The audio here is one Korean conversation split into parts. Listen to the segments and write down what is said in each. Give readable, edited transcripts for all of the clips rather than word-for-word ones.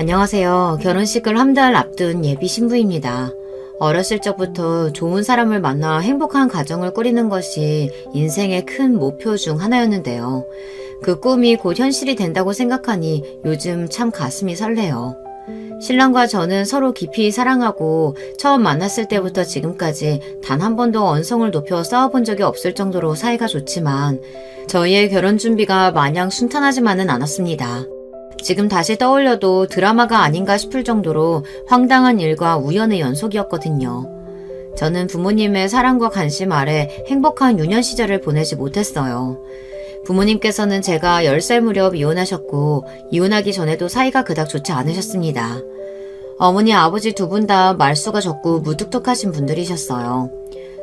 안녕하세요. 결혼식을 한 달 앞둔 예비 신부입니다. 어렸을 적부터 좋은 사람을 만나 행복한 가정을 꾸리는 것이 인생의 큰 목표 중 하나였는데요. 그 꿈이 곧 현실이 된다고 생각하니 요즘 참 가슴이 설레요. 신랑과 저는 서로 깊이 사랑하고 처음 만났을 때부터 지금까지 단 한 번도 언성을 높여 싸워본 적이 없을 정도로 사이가 좋지만 저희의 결혼 준비가 마냥 순탄하지만은 않았습니다. 지금 다시 떠올려도 드라마가 아닌가 싶을 정도로 황당한 일과 우연의 연속이었거든요. 저는 부모님의 사랑과 관심 아래 행복한 유년 시절을 보내지 못했어요. 부모님께서는 제가 10살 무렵 이혼하셨고 이혼하기 전에도 사이가 그닥 좋지 않으셨습니다. 어머니, 아버지 두 분 다 말수가 적고 무뚝뚝하신 분들이셨어요.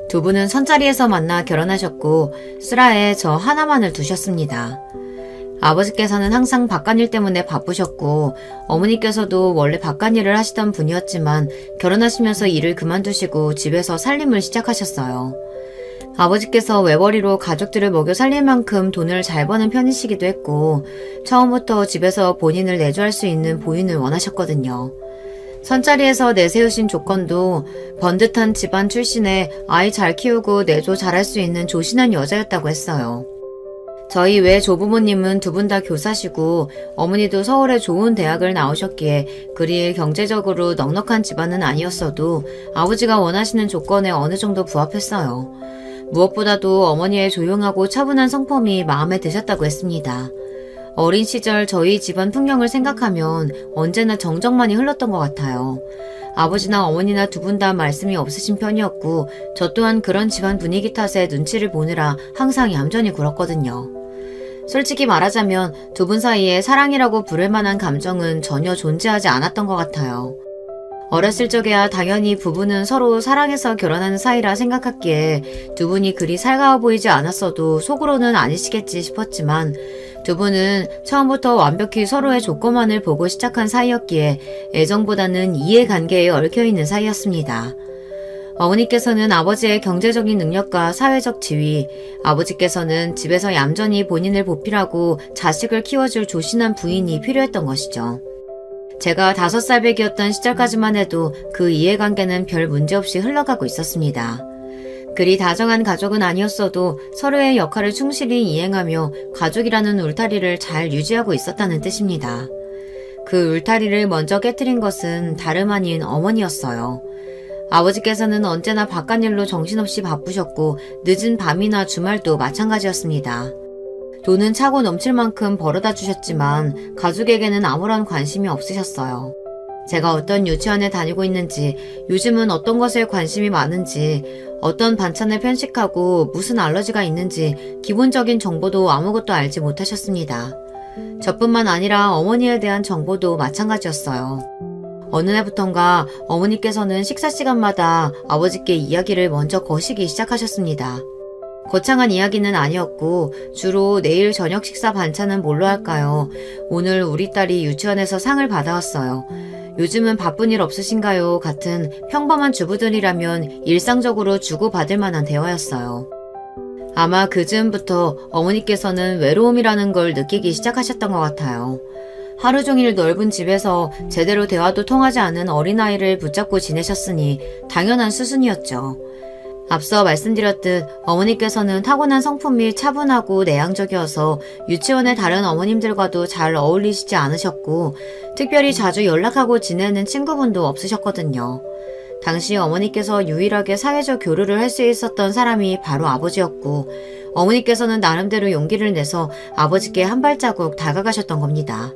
두 분은 선자리에서 만나 결혼하셨고 슬하에 저 하나만을 두셨습니다. 아버지께서는 항상 바깥일 때문에 바쁘셨고 어머니께서도 원래 바깥일을 하시던 분이었지만 결혼하시면서 일을 그만두시고 집에서 살림을 시작하셨어요. 아버지께서 외벌이로 가족들을 먹여 살릴 만큼 돈을 잘 버는 편이시기도 했고 처음부터 집에서 본인을 내조할 수 있는 보인을 원하셨거든요. 선자리에서 내세우신 조건도 번듯한 집안 출신에 아이 잘 키우고 내조 잘할 수 있는 조신한 여자였다고 했어요. 저희 외 조부모님은 두 분 다 교사시고 어머니도 서울의 좋은 대학을 나오셨기에 그리 경제적으로 넉넉한 집안은 아니었어도 아버지가 원하시는 조건에 어느 정도 부합했어요. 무엇보다도 어머니의 조용하고 차분한 성품이 마음에 드셨다고 했습니다. 어린 시절 저희 집안 풍경을 생각하면 언제나 정적만이 흘렀던 것 같아요. 아버지나 어머니나 두 분 다 말씀이 없으신 편이었고 저 또한 그런 집안 분위기 탓에 눈치를 보느라 항상 얌전히 굴었거든요. 솔직히 말하자면 두 분 사이에 사랑이라고 부를 만한 감정은 전혀 존재하지 않았던 것 같아요. 어렸을 적에야 당연히 부부는 서로 사랑해서 결혼하는 사이라 생각했기에 두 분이 그리 살가워 보이지 않았어도 속으로는 아니시겠지 싶었지만 두 분은 처음부터 완벽히 서로의 조건만을 보고 시작한 사이였기에 애정보다는 이해관계에 얽혀있는 사이였습니다. 어머니께서는 아버지의 경제적인 능력과 사회적 지위, 아버지께서는 집에서 얌전히 본인을 보필하고 자식을 키워줄 조신한 부인이 필요했던 것이죠. 제가 5살배기였던 시절까지만 해도 그 이해관계는 별 문제없이 흘러가고 있었습니다. 그리 다정한 가족은 아니었어도 서로의 역할을 충실히 이행하며 가족이라는 울타리를 잘 유지하고 있었다는 뜻입니다. 그 울타리를 먼저 깨트린 것은 다름 아닌 어머니였어요. 아버지께서는 언제나 바깥일로 정신없이 바쁘셨고 늦은 밤이나 주말도 마찬가지였습니다. 돈은 차고 넘칠 만큼 벌어다 주셨지만 가족에게는 아무런 관심이 없으셨어요. 제가 어떤 유치원에 다니고 있는지, 요즘은 어떤 것에 관심이 많은지, 어떤 반찬을 편식하고 무슨 알러지가 있는지 기본적인 정보도 아무것도 알지 못하셨습니다. 저뿐만 아니라 어머니에 대한 정보도 마찬가지였어요. 어느 날부턴가 어머니께서는 식사 시간마다 아버지께 이야기를 먼저 거시기 시작하셨습니다. 거창한 이야기는 아니었고 주로 내일 저녁 식사 반찬은 뭘로 할까요? 오늘 우리 딸이 유치원에서 상을 받아왔어요. 요즘은 바쁜 일 없으신가요? 같은 평범한 주부들이라면 일상적으로 주고받을 만한 대화였어요. 아마 그 즈음부터 어머니께서는 외로움이라는 걸 느끼기 시작하셨던 것 같아요. 하루 종일 넓은 집에서 제대로 대화도 통하지 않은 어린아이를 붙잡고 지내셨으니 당연한 수순이었죠. 앞서 말씀드렸듯 어머니께서는 타고난 성품이 차분하고 내향적이어서 유치원의 다른 어머님들과도 잘 어울리시지 않으셨고 특별히 자주 연락하고 지내는 친구분도 없으셨거든요. 당시 어머니께서 유일하게 사회적 교류를 할 수 있었던 사람이 바로 아버지였고 어머니께서는 나름대로 용기를 내서 아버지께 한 발자국 다가가셨던 겁니다.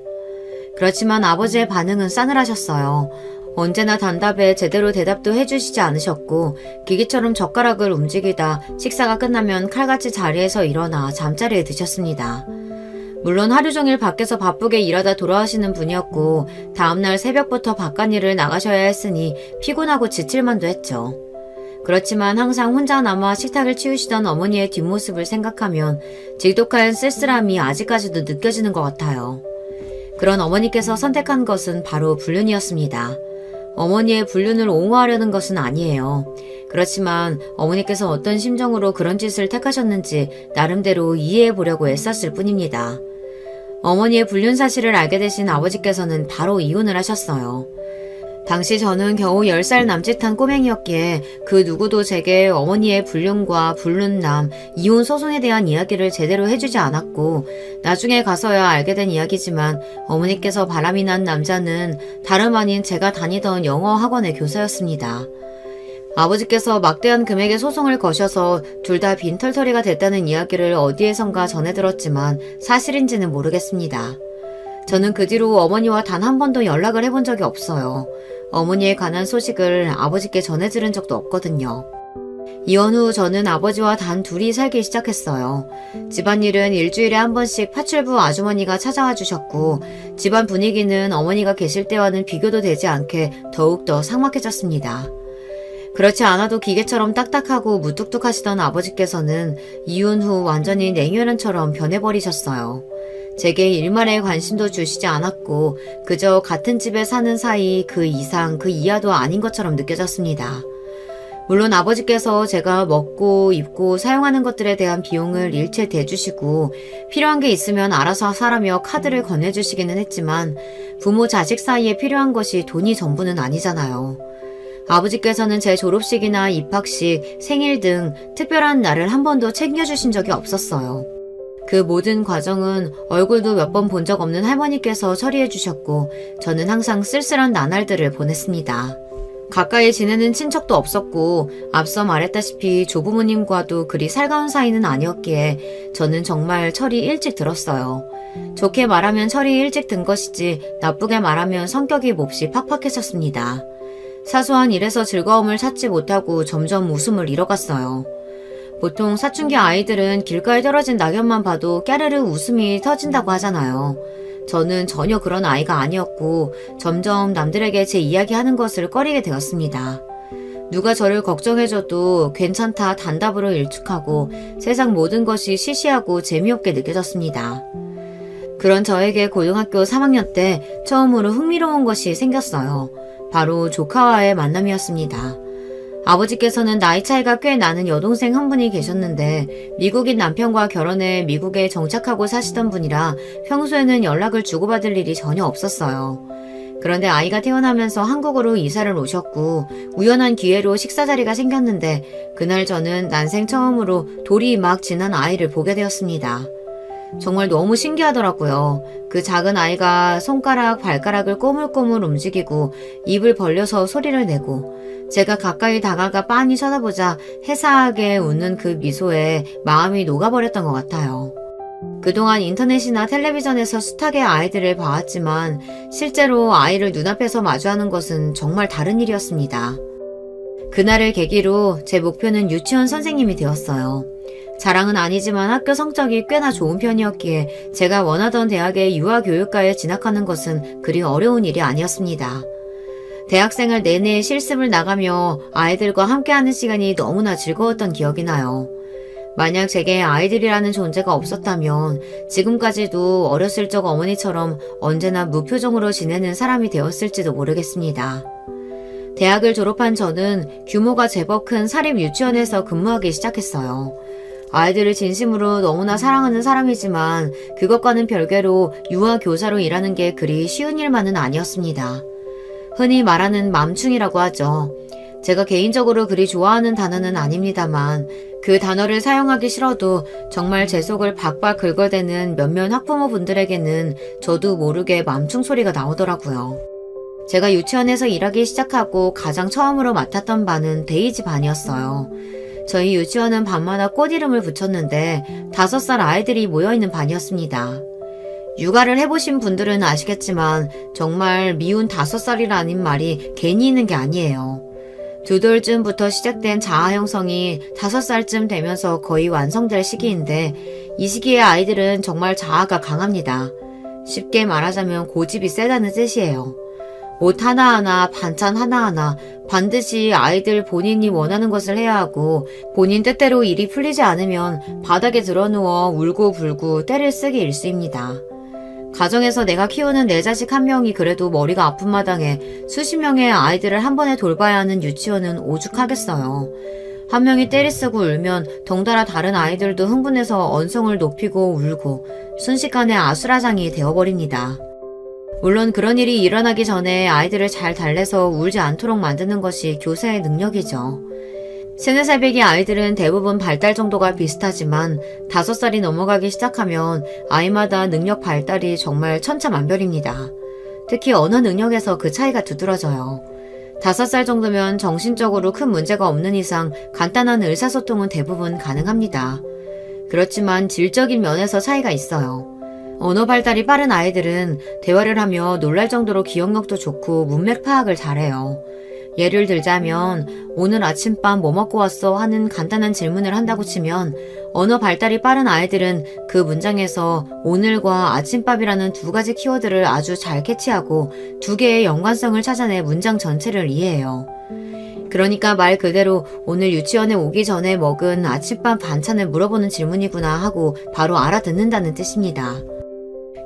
그렇지만 아버지의 반응은 싸늘하셨어요. 언제나 단답에 제대로 대답도 해주시지 않으셨고 기계처럼 젓가락을 움직이다 식사가 끝나면 칼같이 자리에서 일어나 잠자리에 드셨습니다. 물론 하루 종일 밖에서 바쁘게 일하다 돌아오시는 분이었고 다음날 새벽부터 바깥일을 나가셔야 했으니 피곤하고 지칠만도 했죠. 그렇지만 항상 혼자 남아 식탁을 치우시던 어머니의 뒷모습을 생각하면 지독한 쓸쓸함이 아직까지도 느껴지는 것 같아요. 그런 어머니께서 선택한 것은 바로 불륜이었습니다. 어머니의 불륜을 옹호하려는 것은 아니에요. 그렇지만 어머니께서 어떤 심정으로 그런 짓을 택하셨는지 나름대로 이해해 보려고 애썼을 뿐입니다. 어머니의 불륜 사실을 알게 되신 아버지께서는 바로 이혼을 하셨어요. 당시 저는 겨우 10살 남짓한 꼬맹이였기에 그 누구도 제게 어머니의 불륜과 불륜남, 이혼 소송에 대한 이야기를 제대로 해주지 않았고 나중에 가서야 알게 된 이야기지만 어머니께서 바람이 난 남자는 다름 아닌 제가 다니던 영어 학원의 교사였습니다. 아버지께서 막대한 금액의 소송을 거셔서 둘 다 빈털터리가 됐다는 이야기를 어디에선가 전해 들었지만 사실인지는 모르겠습니다. 저는 그 뒤로 어머니와 단 한 번도 연락을 해본 적이 없어요. 어머니에 관한 소식을 아버지께 전해 들은 적도 없거든요. 이혼 후 저는 아버지와 단 둘이 살기 시작했어요. 집안일은 일주일에 한 번씩 파출부 아주머니가 찾아와 주셨고 집안 분위기는 어머니가 계실 때와는 비교도 되지 않게 더욱더 삭막해졌습니다. 그렇지 않아도 기계처럼 딱딱하고 무뚝뚝하시던 아버지께서는 이혼 후 완전히 냉혈한처럼 변해버리셨어요. 제게 일말의 관심도 주시지 않았고 그저 같은 집에 사는 사이 그 이상 그 이하도 아닌 것처럼 느껴졌습니다. 물론 아버지께서 제가 먹고 입고 사용하는 것들에 대한 비용을 일체 대주시고 필요한 게 있으면 알아서 사라며 카드를 건네주시기는 했지만 부모 자식 사이에 필요한 것이 돈이 전부는 아니잖아요. 아버지께서는 제 졸업식이나 입학식, 생일 등 특별한 날을 한 번도 챙겨주신 적이 없었어요. 그 모든 과정은 얼굴도 몇 번 본 적 없는 할머니께서 처리해 주셨고 저는 항상 쓸쓸한 나날들을 보냈습니다. 가까이 지내는 친척도 없었고 앞서 말했다시피 조부모님과도 그리 살가운 사이는 아니었기에 저는 정말 철이 일찍 들었어요. 좋게 말하면 철이 일찍 든 것이지 나쁘게 말하면 성격이 몹시 팍팍해졌습니다. 사소한 일에서 즐거움을 찾지 못하고 점점 웃음을 잃어갔어요. 보통 사춘기 아이들은 길가에 떨어진 낙엽만 봐도 깨르르 웃음이 터진다고 하잖아요. 저는 전혀 그런 아이가 아니었고 점점 남들에게 제 이야기하는 것을 꺼리게 되었습니다. 누가 저를 걱정해줘도 괜찮다 단답으로 일축하고 세상 모든 것이 시시하고 재미없게 느껴졌습니다. 그런 저에게 고등학교 3학년 때 처음으로 흥미로운 것이 생겼어요. 바로 조카와의 만남이었습니다. 아버지께서는 나이 차이가 꽤 나는 여동생 한 분이 계셨는데 미국인 남편과 결혼해 미국에 정착하고 사시던 분이라 평소에는 연락을 주고받을 일이 전혀 없었어요. 그런데 아이가 태어나면서 한국으로 이사를 오셨고 우연한 기회로 식사 자리가 생겼는데 그날 저는 난생 처음으로 돌이 막 지난 아이를 보게 되었습니다. 정말 너무 신기하더라고요. 그 작은 아이가 손가락, 발가락을 꼬물꼬물 움직이고 입을 벌려서 소리를 내고 제가 가까이 다가가 빤히 쳐다보자 해사하게 웃는 그 미소에 마음이 녹아버렸던 것 같아요. 그동안 인터넷이나 텔레비전에서 숱하게 아이들을 봐왔지만 실제로 아이를 눈앞에서 마주하는 것은 정말 다른 일이었습니다. 그날을 계기로 제 목표는 유치원 선생님이 되었어요. 자랑은 아니지만 학교 성적이 꽤나 좋은 편이었기에 제가 원하던 대학의 유아교육과에 진학하는 것은 그리 어려운 일이 아니었습니다. 대학생활 내내 실습을 나가며 아이들과 함께하는 시간이 너무나 즐거웠던 기억이 나요. 만약 제게 아이들이라는 존재가 없었다면 지금까지도 어렸을 적 어머니처럼 언제나 무표정으로 지내는 사람이 되었을지도 모르겠습니다. 대학을 졸업한 저는 규모가 제법 큰 사립 유치원에서 근무하기 시작했어요. 아이들을 진심으로 너무나 사랑하는 사람이지만 그것과는 별개로 유아교사로 일하는 게 그리 쉬운 일만은 아니었습니다. 흔히 말하는 맘충이라고 하죠. 제가 개인적으로 그리 좋아하는 단어는 아닙니다만 그 단어를 사용하기 싫어도 정말 제 속을 박박 긁어대는 몇몇 학부모분들에게는 저도 모르게 맘충 소리가 나오더라고요. 제가 유치원에서 일하기 시작하고 가장 처음으로 맡았던 반은 데이지 반이었어요. 저희 유치원은 밤마다 꽃 이름을 붙였는데 5살 아이들이 모여있는 반이었습니다. 육아를 해보신 분들은 아시겠지만 정말 미운 5살이라는 말이 괜히 있는 게 아니에요. 2돌쯤부터 시작된 자아 형성이 5살쯤 되면서 거의 완성될 시기인데 이 시기의 아이들은 정말 자아가 강합니다. 쉽게 말하자면 고집이 세다는 뜻이에요. 옷 하나하나, 반찬 하나하나 반드시 아이들 본인이 원하는 것을 해야 하고 본인 뜻대로 일이 풀리지 않으면 바닥에 드러누워 울고불고 때를 쓰기 일쑤입니다. 가정에서 내가 키우는 내 자식 한 명이 그래도 머리가 아픈 마당에 수십 명의 아이들을 한 번에 돌봐야 하는 유치원은 오죽하겠어요. 한 명이 떼를 쓰고 울면 덩달아 다른 아이들도 흥분해서 언성을 높이고 울고 순식간에 아수라장이 되어버립니다. 물론 그런 일이 일어나기 전에 아이들을 잘 달래서 울지 않도록 만드는 것이 교사의 능력이죠. 3, 4살배기 아이들은 대부분 발달 정도가 비슷하지만 5살이 넘어가기 시작하면 아이마다 능력 발달이 정말 천차만별입니다. 특히 언어 능력에서 그 차이가 두드러져요. 5살 정도면 정신적으로 큰 문제가 없는 이상 간단한 의사소통은 대부분 가능합니다. 그렇지만 질적인 면에서 차이가 있어요. 언어 발달이 빠른 아이들은 대화를 하며 놀랄 정도로 기억력도 좋고 문맥 파악을 잘해요. 예를 들자면 오늘 아침밥 뭐 먹고 왔어? 하는 간단한 질문을 한다고 치면 언어 발달이 빠른 아이들은 그 문장에서 오늘과 아침밥이라는 2가지 키워드를 아주 잘 캐치하고 2개의 연관성을 찾아내 문장 전체를 이해해요. 그러니까 말 그대로 오늘 유치원에 오기 전에 먹은 아침밥 반찬을 물어보는 질문이구나 하고 바로 알아듣는다는 뜻입니다.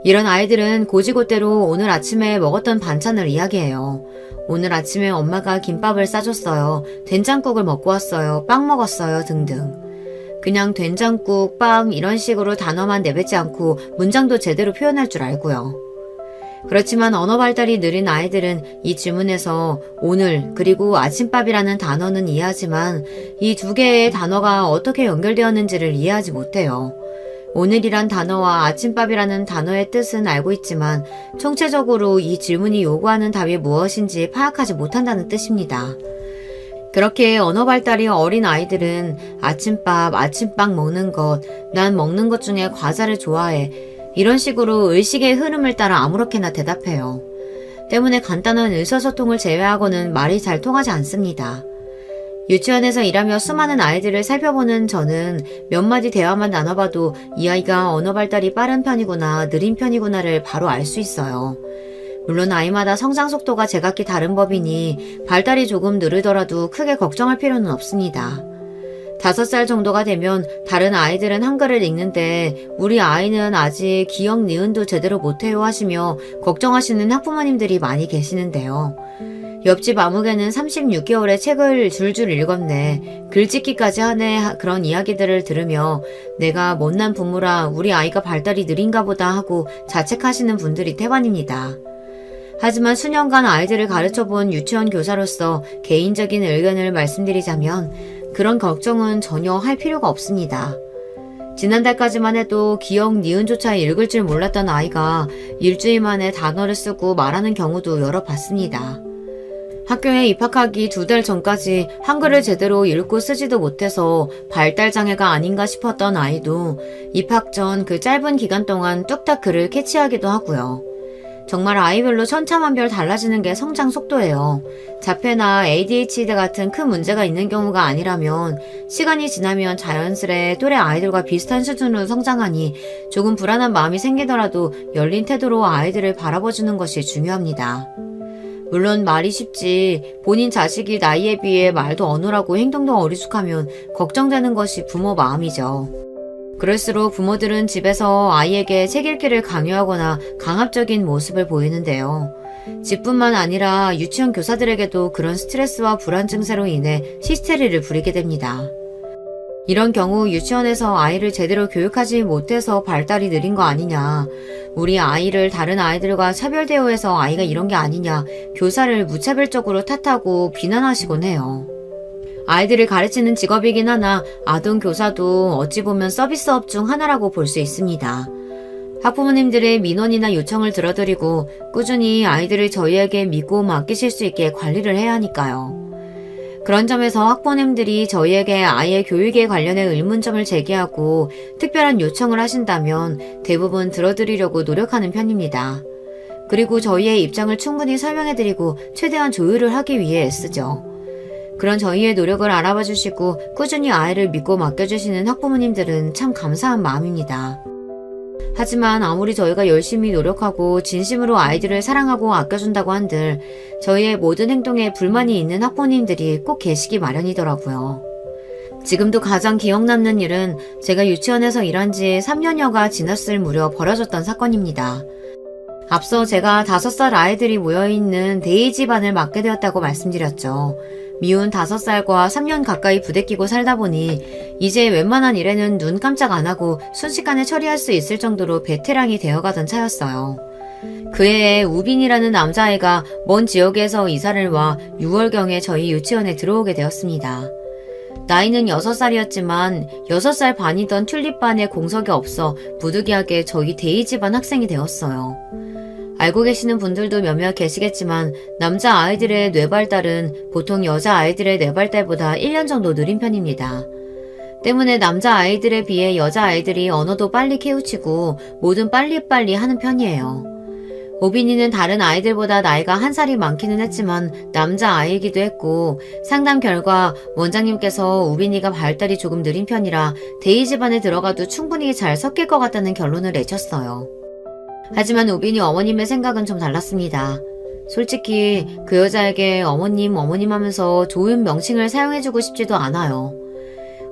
이런 아이들은 고지고대로 오늘 아침에 먹었던 반찬을 이야기해요. 오늘 아침에 엄마가 김밥을 싸줬어요. 된장국을 먹고 왔어요. 빵 먹었어요. 등등. 그냥 된장국, 빵 이런 식으로 단어만 내뱉지 않고 문장도 제대로 표현할 줄 알고요. 그렇지만 언어 발달이 느린 아이들은 이 질문에서 오늘 그리고 아침밥이라는 단어는 이해하지만 이 2개의 단어가 어떻게 연결되었는지를 이해하지 못해요. 오늘이란 단어와 아침밥이라는 단어의 뜻은 알고 있지만 총체적으로 이 질문이 요구하는 답이 무엇인지 파악하지 못한다는 뜻입니다. 그렇게 언어 발달이 어린 아이들은 아침밥, 아침빵 먹는 것, 난 먹는 것 중에 과자를 좋아해 이런 식으로 의식의 흐름을 따라 아무렇게나 대답해요. 때문에 간단한 의사소통을 제외하고는 말이 잘 통하지 않습니다. 유치원에서 일하며 수많은 아이들을 살펴보는 저는 몇 마디 대화만 나눠봐도 이 아이가 언어 발달이 빠른 편이구나, 느린 편이구나를 바로 알 수 있어요. 물론 아이마다 성장 속도가 제각기 다른 법이니 발달이 조금 느리더라도 크게 걱정할 필요는 없습니다. 5살 정도가 되면 다른 아이들은 한글을 읽는데 우리 아이는 아직 기억 니은도 제대로 못해요 하시며 걱정하시는 학부모님들이 많이 계시는데요. 옆집 아무개는 36개월의 책을 줄줄 읽었네. 글짓기까지 하네. 그런 이야기들을 들으며 내가 못난 부모라 우리 아이가 발달이 느린가 보다 하고 자책하시는 분들이 태반입니다. 하지만 수년간 아이들을 가르쳐본 유치원 교사로서 개인적인 의견을 말씀드리자면 그런 걱정은 전혀 할 필요가 없습니다. 지난달까지만 해도 기억 니은조차 읽을 줄 몰랐던 아이가 일주일 만에 단어를 쓰고 말하는 경우도 여러 봤습니다. 학교에 입학하기 2달 전까지 한글을 제대로 읽고 쓰지도 못해서 발달장애가 아닌가 싶었던 아이도 입학 전 그 짧은 기간 동안 뚝딱 글을 캐치하기도 하고요. 정말 아이별로 천차만별 달라지는 게 성장 속도예요. 자폐나 ADHD 같은 큰 문제가 있는 경우가 아니라면 시간이 지나면 자연스레 또래 아이들과 비슷한 수준으로 성장하니 조금 불안한 마음이 생기더라도 열린 태도로 아이들을 바라봐주는 것이 중요합니다. 물론 말이 쉽지 본인 자식이 나이에 비해 말도 어눌하고 행동도 어리숙하면 걱정되는 것이 부모 마음이죠. 그럴수록 부모들은 집에서 아이에게 책 읽기를 강요하거나 강압적인 모습을 보이는데요. 집뿐만 아니라 유치원 교사들에게도 그런 스트레스와 불안 증세로 인해 히스테리를 부리게 됩니다. 이런 경우 유치원에서 아이를 제대로 교육하지 못해서 발달이 느린 거 아니냐, 우리 아이를 다른 아이들과 차별 대우해서 아이가 이런 게 아니냐, 교사를 무차별적으로 탓하고 비난하시곤 해요. 아이들을 가르치는 직업이긴 하나 아동 교사도 어찌 보면 서비스업 중 하나라고 볼 수 있습니다. 학부모님들의 민원이나 요청을 들어드리고 꾸준히 아이들을 저희에게 믿고 맡기실 수 있게 관리를 해야 하니까요. 그런 점에서 학부모님들이 저희에게 아이의 교육에 관련해 의문점을 제기하고 특별한 요청을 하신다면 대부분 들어드리려고 노력하는 편입니다. 그리고 저희의 입장을 충분히 설명해드리고 최대한 조율을 하기 위해 애쓰죠. 그런 저희의 노력을 알아봐 주시고 꾸준히 아이를 믿고 맡겨주시는 학부모님들은 참 감사한 마음입니다. 하지만 아무리 저희가 열심히 노력하고 진심으로 아이들을 사랑하고 아껴준다고 한들 저희의 모든 행동에 불만이 있는 학부모님들이 꼭 계시기 마련이더라고요. 지금도 가장 기억 남는 일은 제가 유치원에서 일한 지 3년여가 지났을 무렵 벌어졌던 사건입니다. 앞서 제가 5살 아이들이 모여있는 데이지 반을 맡게 되었다고 말씀드렸죠. 미운 5살과 3년 가까이 부대끼고 살다 보니 이제 웬만한 일에는 눈 깜짝 안 하고 순식간에 처리할 수 있을 정도로 베테랑이 되어가던 차였어요. 그 해에 우빈이라는 남자아이가 먼 지역에서 이사를 와 6월경에 저희 유치원에 들어오게 되었습니다. 나이는 6살이었지만 6살 반이던 튤립반에 공석이 없어 부득이하게 저희 데이지반 학생이 되었어요. 알고 계시는 분들도 몇몇 계시겠지만 남자아이들의 뇌발달은 보통 여자아이들의 뇌발달보다 1년 정도 느린 편입니다. 때문에 남자아이들에 비해 여자아이들이 언어도 빨리 깨우치고 뭐든 빨리빨리 하는 편이에요. 오빈이는 다른 아이들보다 나이가 1살이 많기는 했지만 남자아이이기도 했고 상담 결과 원장님께서 우빈이가 발달이 조금 느린 편이라 데이지반에 들어가도 충분히 잘 섞일 것 같다는 결론을 내셨어요. 하지만 우빈이 어머님의 생각은 좀 달랐습니다. 솔직히 그 여자에게 어머님 하면서 좋은 명칭을 사용해주고 싶지도 않아요.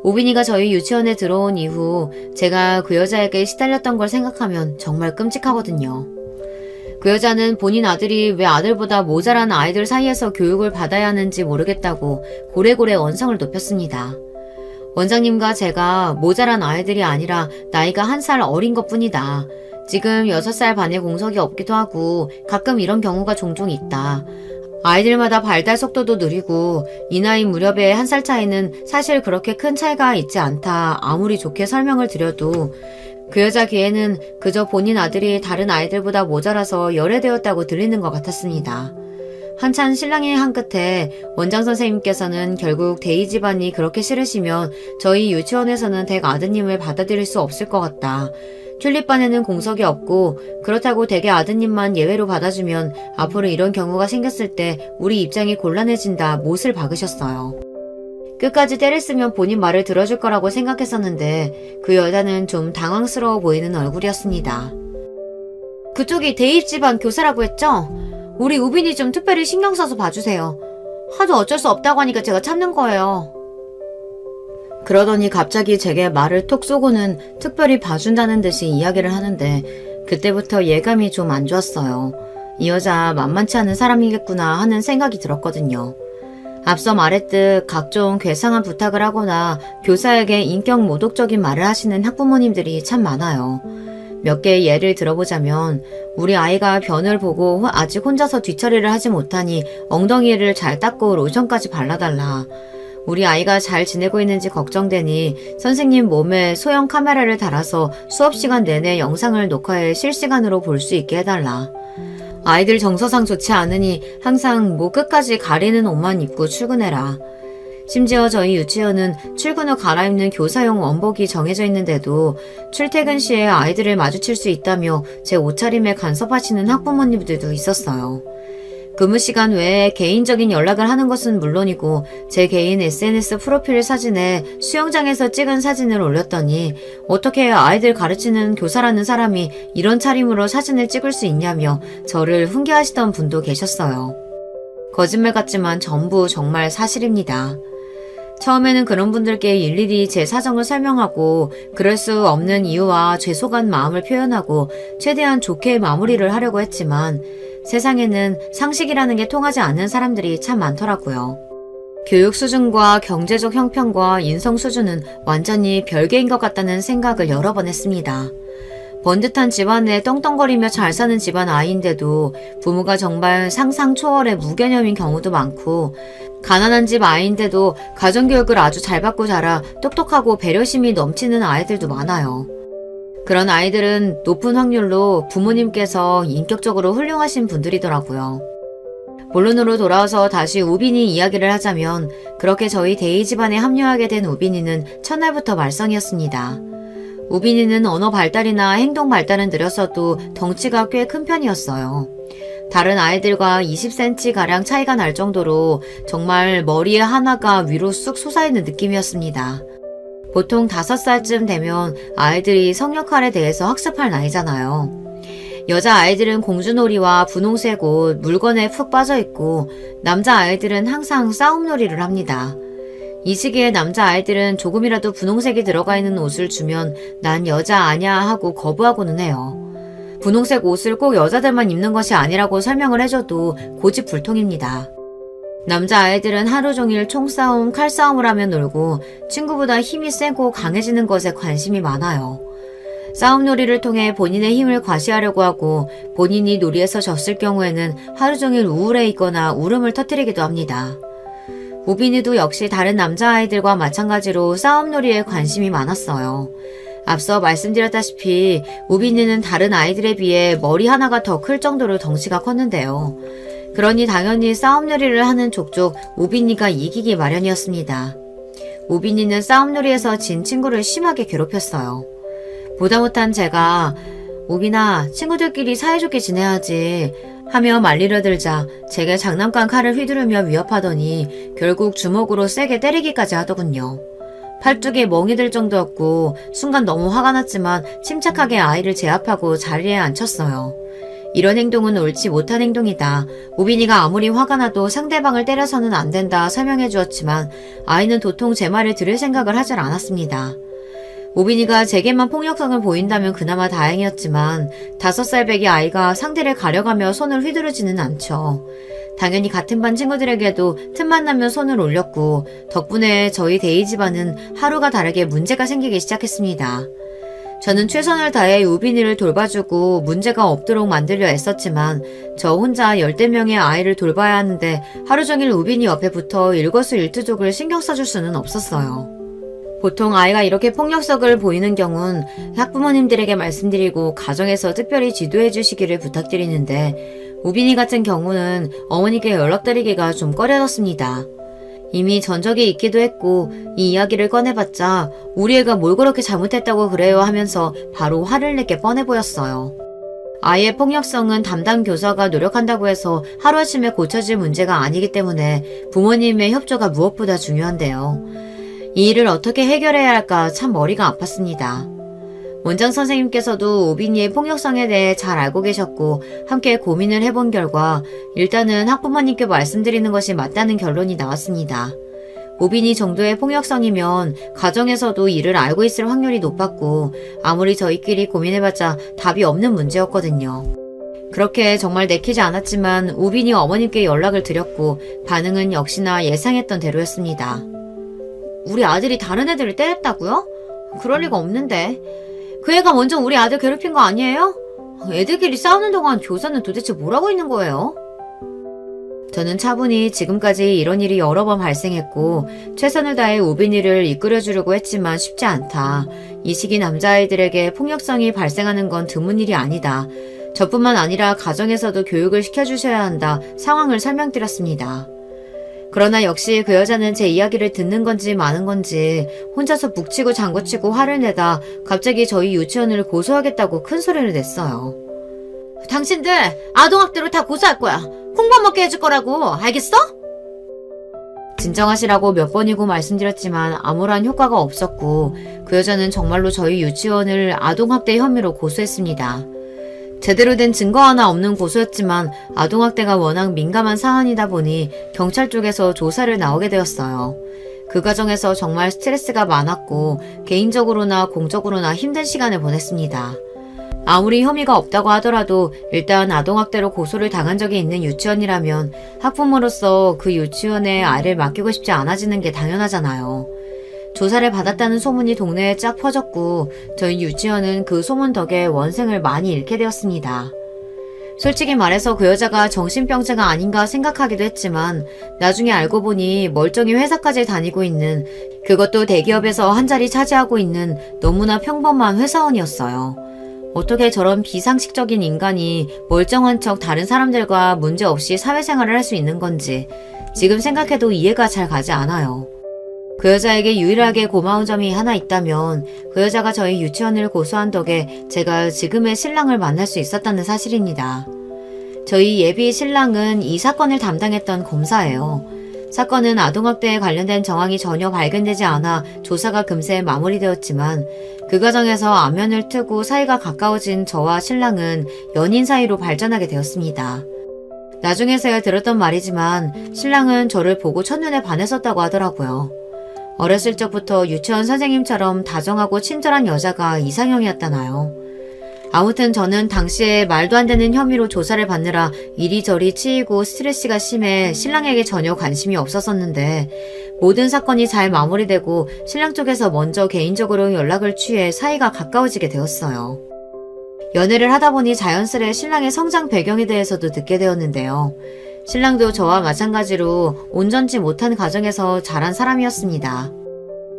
우빈이가 저희 유치원에 들어온 이후 제가 그 여자에게 시달렸던 걸 생각하면 정말 끔찍하거든요. 그 여자는 본인 아들이 왜 아들보다 모자란 아이들 사이에서 교육을 받아야 하는지 모르겠다고 고래고래 언성을 높였습니다. 원장님과 제가 모자란 아이들이 아니라 나이가 1살 어린 것 뿐이다. 지금 6살 반의 공석이 없기도 하고 가끔 이런 경우가 종종 있다. 아이들마다 발달 속도도 느리고 이 나이 무렵의 1살 차이는 사실 그렇게 큰 차이가 있지 않다. 아무리 좋게 설명을 드려도 그 여자 귀에는 그저 본인 아들이 다른 아이들보다 모자라서 열애되었다고 들리는 것 같았습니다. 한참 실랑이 한 끝에 원장 선생님께서는 결국 데이지반이 그렇게 싫으시면 저희 유치원에서는 댁 아드님을 받아들일 수 없을 것 같다. 튤립반에는 공석이 없고 그렇다고 댁의 아드님만 예외로 받아주면 앞으로 이런 경우가 생겼을 때 우리 입장이 곤란해진다 못을 박으셨어요. 끝까지 때를 쓰면 본인 말을 들어줄 거라고 생각했었는데 그 여자는 좀 당황스러워 보이는 얼굴이었습니다. 그쪽이 데이지반 교사라고 했죠? 우리 우빈이 좀 특별히 신경 써서 봐주세요. 하도 어쩔 수 없다고 하니까 제가 참는 거예요. 그러더니 갑자기 제게 말을 톡 쏘고는 특별히 봐준다는 듯이 이야기를 하는데 그때부터 예감이 좀 안 좋았어요. 이 여자 만만치 않은 사람이겠구나 하는 생각이 들었거든요. 앞서 말했듯 각종 괴상한 부탁을 하거나 교사에게 인격 모독적인 말을 하시는 학부모님들이 참 많아요. 몇 개의 예를 들어보자면 우리 아이가 변을 보고 아직 혼자서 뒤처리를 하지 못하니 엉덩이를 잘 닦고 로션까지 발라달라. 우리 아이가 잘 지내고 있는지 걱정되니 선생님 몸에 소형 카메라를 달아서 수업 시간 내내 영상을 녹화해 실시간으로 볼 수 있게 해달라. 아이들 정서상 좋지 않으니 항상 목 끝까지 가리는 옷만 입고 출근해라. 심지어 저희 유치원은 출근 후 갈아입는 교사용 원복이 정해져 있는데도 출퇴근 시에 아이들을 마주칠 수 있다며 제 옷차림에 간섭하시는 학부모님들도 있었어요. 근무 시간 외에 개인적인 연락을 하는 것은 물론이고 제 개인 SNS 프로필 사진에 수영장에서 찍은 사진을 올렸더니 어떻게 아이들 가르치는 교사라는 사람이 이런 차림으로 사진을 찍을 수 있냐며 저를 훈계하시던 분도 계셨어요. 거짓말 같지만 전부 정말 사실입니다. 처음에는 그런 분들께 일일이 제 사정을 설명하고 그럴 수 없는 이유와 죄송한 마음을 표현하고 최대한 좋게 마무리를 하려고 했지만 세상에는 상식이라는 게 통하지 않는 사람들이 참 많더라고요. 교육 수준과 경제적 형편과 인성 수준은 완전히 별개인 것 같다는 생각을 여러 번 했습니다. 번듯한 집안에 떵떵거리며 잘 사는 집안 아이인데도 부모가 정말 상상 초월의 무개념인 경우도 많고 가난한 집 아이인데도 가정교육을 아주 잘 받고 자라 똑똑하고 배려심이 넘치는 아이들도 많아요. 그런 아이들은 높은 확률로 부모님께서 인격적으로 훌륭하신 분들이더라고요. 본론으로 돌아와서 다시 우빈이 이야기를 하자면 그렇게 저희 데이 집안에 합류하게 된 우빈이는 첫날부터 말썽이었습니다. 우빈이는 언어 발달이나 행동 발달은 느렸어도 덩치가 꽤 큰 편이었어요. 다른 아이들과 20cm가량 차이가 날 정도로 정말 머리에 하나가 위로 쑥 솟아있는 느낌이었습니다. 보통 5살쯤 되면 아이들이 성역할에 대해서 학습할 나이잖아요. 여자아이들은 공주놀이와 분홍색 옷, 물건에 푹 빠져있고 남자아이들은 항상 싸움놀이를 합니다. 이 시기에 남자아이들은 조금이라도 분홍색이 들어가 있는 옷을 주면 난 여자 아냐 하고 거부하고는 해요. 분홍색 옷을 꼭 여자들만 입는 것이 아니라고 설명을 해줘도 고집불통입니다. 남자아이들은 하루 종일 총싸움, 칼싸움을 하며 놀고 친구보다 힘이 세고 강해지는 것에 관심이 많아요. 싸움놀이를 통해 본인의 힘을 과시하려고 하고 본인이 놀이에서 졌을 경우에는 하루 종일 우울해 있거나 울음을 터뜨리기도 합니다. 우빈이도 역시 다른 남자아이들과 마찬가지로 싸움놀이에 관심이 많았어요. 앞서 말씀드렸다시피 우빈이는 다른 아이들에 비해 머리 하나가 더 클 정도로 덩치가 컸는데요. 그러니 당연히 싸움놀이를 하는 족족 우빈이가 이기기 마련이었습니다. 우빈이는 싸움놀이에서 진 친구를 심하게 괴롭혔어요. 보다 못한 제가 우빈아, 친구들끼리 사이좋게 지내야지 하며 말리려 들자 제게 장난감 칼을 휘두르며 위협하더니 결국 주먹으로 세게 때리기까지 하더군요. 팔뚝에 멍이 들 정도였고 순간 너무 화가 났지만 침착하게 아이를 제압하고 자리에 앉혔어요. 이런 행동은 옳지 못한 행동이다. 우빈이가 아무리 화가 나도 상대방을 때려서는 안 된다 설명해 주었지만 아이는 도통 제 말을 들을 생각을 하질 않았습니다. 우빈이가 제게만 폭력성을 보인다면 그나마 다행이었지만 5살 배기 아이가 상대를 가려가며 손을 휘두르지는 않죠. 당연히 같은 반 친구들에게도 틈만 나면 손을 올렸고 덕분에 저희 데이 집안은 하루가 다르게 문제가 생기기 시작했습니다. 저는 최선을 다해 우빈이를 돌봐주고 문제가 없도록 만들려 애썼지만 저 혼자 10대명의 아이를 돌봐야 하는데 하루 종일 우빈이 옆에 붙어 일거수일투족을 신경 써줄 수는 없었어요. 보통 아이가 이렇게 폭력성을 보이는 경우는 학부모님들에게 말씀드리고 가정에서 특별히 지도해 주시기를 부탁드리는데 우빈이 같은 경우는 어머니께 연락드리기가 좀 꺼려졌습니다. 이미 전적이 있기도 했고 이 이야기를 꺼내봤자 우리 애가 뭘 그렇게 잘못했다고 그래요 하면서 바로 화를 내게 뻔해 보였어요. 아이의 폭력성은 담당 교사가 노력한다고 해서 하루아침에 고쳐질 문제가 아니기 때문에 부모님의 협조가 무엇보다 중요한데요. 이 일을 어떻게 해결해야 할까 참 머리가 아팠습니다. 원장 선생님께서도 우빈이의 폭력성에 대해 잘 알고 계셨고 함께 고민을 해본 결과 일단은 학부모님께 말씀드리는 것이 맞다는 결론이 나왔습니다. 우빈이 정도의 폭력성이면 가정에서도 이를 알고 있을 확률이 높았고 아무리 저희끼리 고민해봤자 답이 없는 문제였거든요. 그렇게 정말 내키지 않았지만 우빈이 어머님께 연락을 드렸고 반응은 역시나 예상했던 대로였습니다. 우리 아들이 다른 애들을 때렸다고요? 그럴 리가 없는데. 그 애가 먼저 우리 아들 괴롭힌 거 아니에요? 애들끼리 싸우는 동안 교사는 도대체 뭘 하고 있는 거예요? 저는 차분히 지금까지 이런 일이 여러 번 발생했고 최선을 다해 우빈이를 이끌어주려고 했지만 쉽지 않다. 이 시기 남자아이들에게 폭력성이 발생하는 건 드문 일이 아니다. 저뿐만 아니라 가정에서도 교육을 시켜주셔야 한다. 상황을 설명드렸습니다. 그러나 역시 그 여자는 제 이야기를 듣는 건지 마는 건지 혼자서 북치고 장구치고 화를 내다 갑자기 저희 유치원을 고소하겠다고 큰 소리를 냈어요. 당신들 아동학대로 다 고소할 거야. 콩밥 먹게 해줄 거라고. 알겠어? 진정하시라고 몇 번이고 말씀드렸지만 아무런 효과가 없었고 그 여자는 정말로 저희 유치원을 아동학대 혐의로 고소했습니다. 제대로 된 증거 하나 없는 고소였지만 아동학대가 워낙 민감한 사안이다 보니 경찰 쪽에서 조사를 나오게 되었어요. 그 과정에서 정말 스트레스가 많았고 개인적으로나 공적으로나 힘든 시간을 보냈습니다. 아무리 혐의가 없다고 하더라도 일단 아동학대로 고소를 당한 적이 있는 유치원이라면 학부모로서 그 유치원에 아이를 맡기고 싶지 않아지는 게 당연하잖아요. 조사를 받았다는 소문이 동네에 쫙 퍼졌고 저희 유치원은 그 소문 덕에 원생을 많이 잃게 되었습니다. 솔직히 말해서 그 여자가 정신병자가 아닌가 생각하기도 했지만 나중에 알고 보니 멀쩡히 회사까지 다니고 있는, 그것도 대기업에서 한 자리 차지하고 있는 너무나 평범한 회사원이었어요. 어떻게 저런 비상식적인 인간이 멀쩡한 척 다른 사람들과 문제없이 사회생활을 할 수 있는 건지 지금 생각해도 이해가 잘 가지 않아요. 그 여자에게 유일하게 고마운 점이 하나 있다면 그 여자가 저희 유치원을 고소한 덕에 제가 지금의 신랑을 만날 수 있었다는 사실입니다. 저희 예비 신랑은 이 사건을 담당했던 검사예요. 사건은 아동학대에 관련된 정황이 전혀 발견되지 않아 조사가 금세 마무리되었지만 그 과정에서 안면을 트고 사이가 가까워진 저와 신랑은 연인 사이로 발전하게 되었습니다. 나중에서야 들었던 말이지만 신랑은 저를 보고 첫눈에 반했었다고 하더라고요. 어렸을 적부터 유치원 선생님처럼 다정하고 친절한 여자가 이상형이었다나요. 아무튼 저는 당시에 말도 안 되는 혐의로 조사를 받느라 이리저리 치이고 스트레스가 심해 신랑에게 전혀 관심이 없었었는데 모든 사건이 잘 마무리되고 신랑 쪽에서 먼저 개인적으로 연락을 취해 사이가 가까워지게 되었어요. 연애를 하다 보니 자연스레 신랑의 성장 배경에 대해서도 듣게 되었는데요. 신랑도 저와 마찬가지로 온전치 못한 가정에서 자란 사람이었습니다.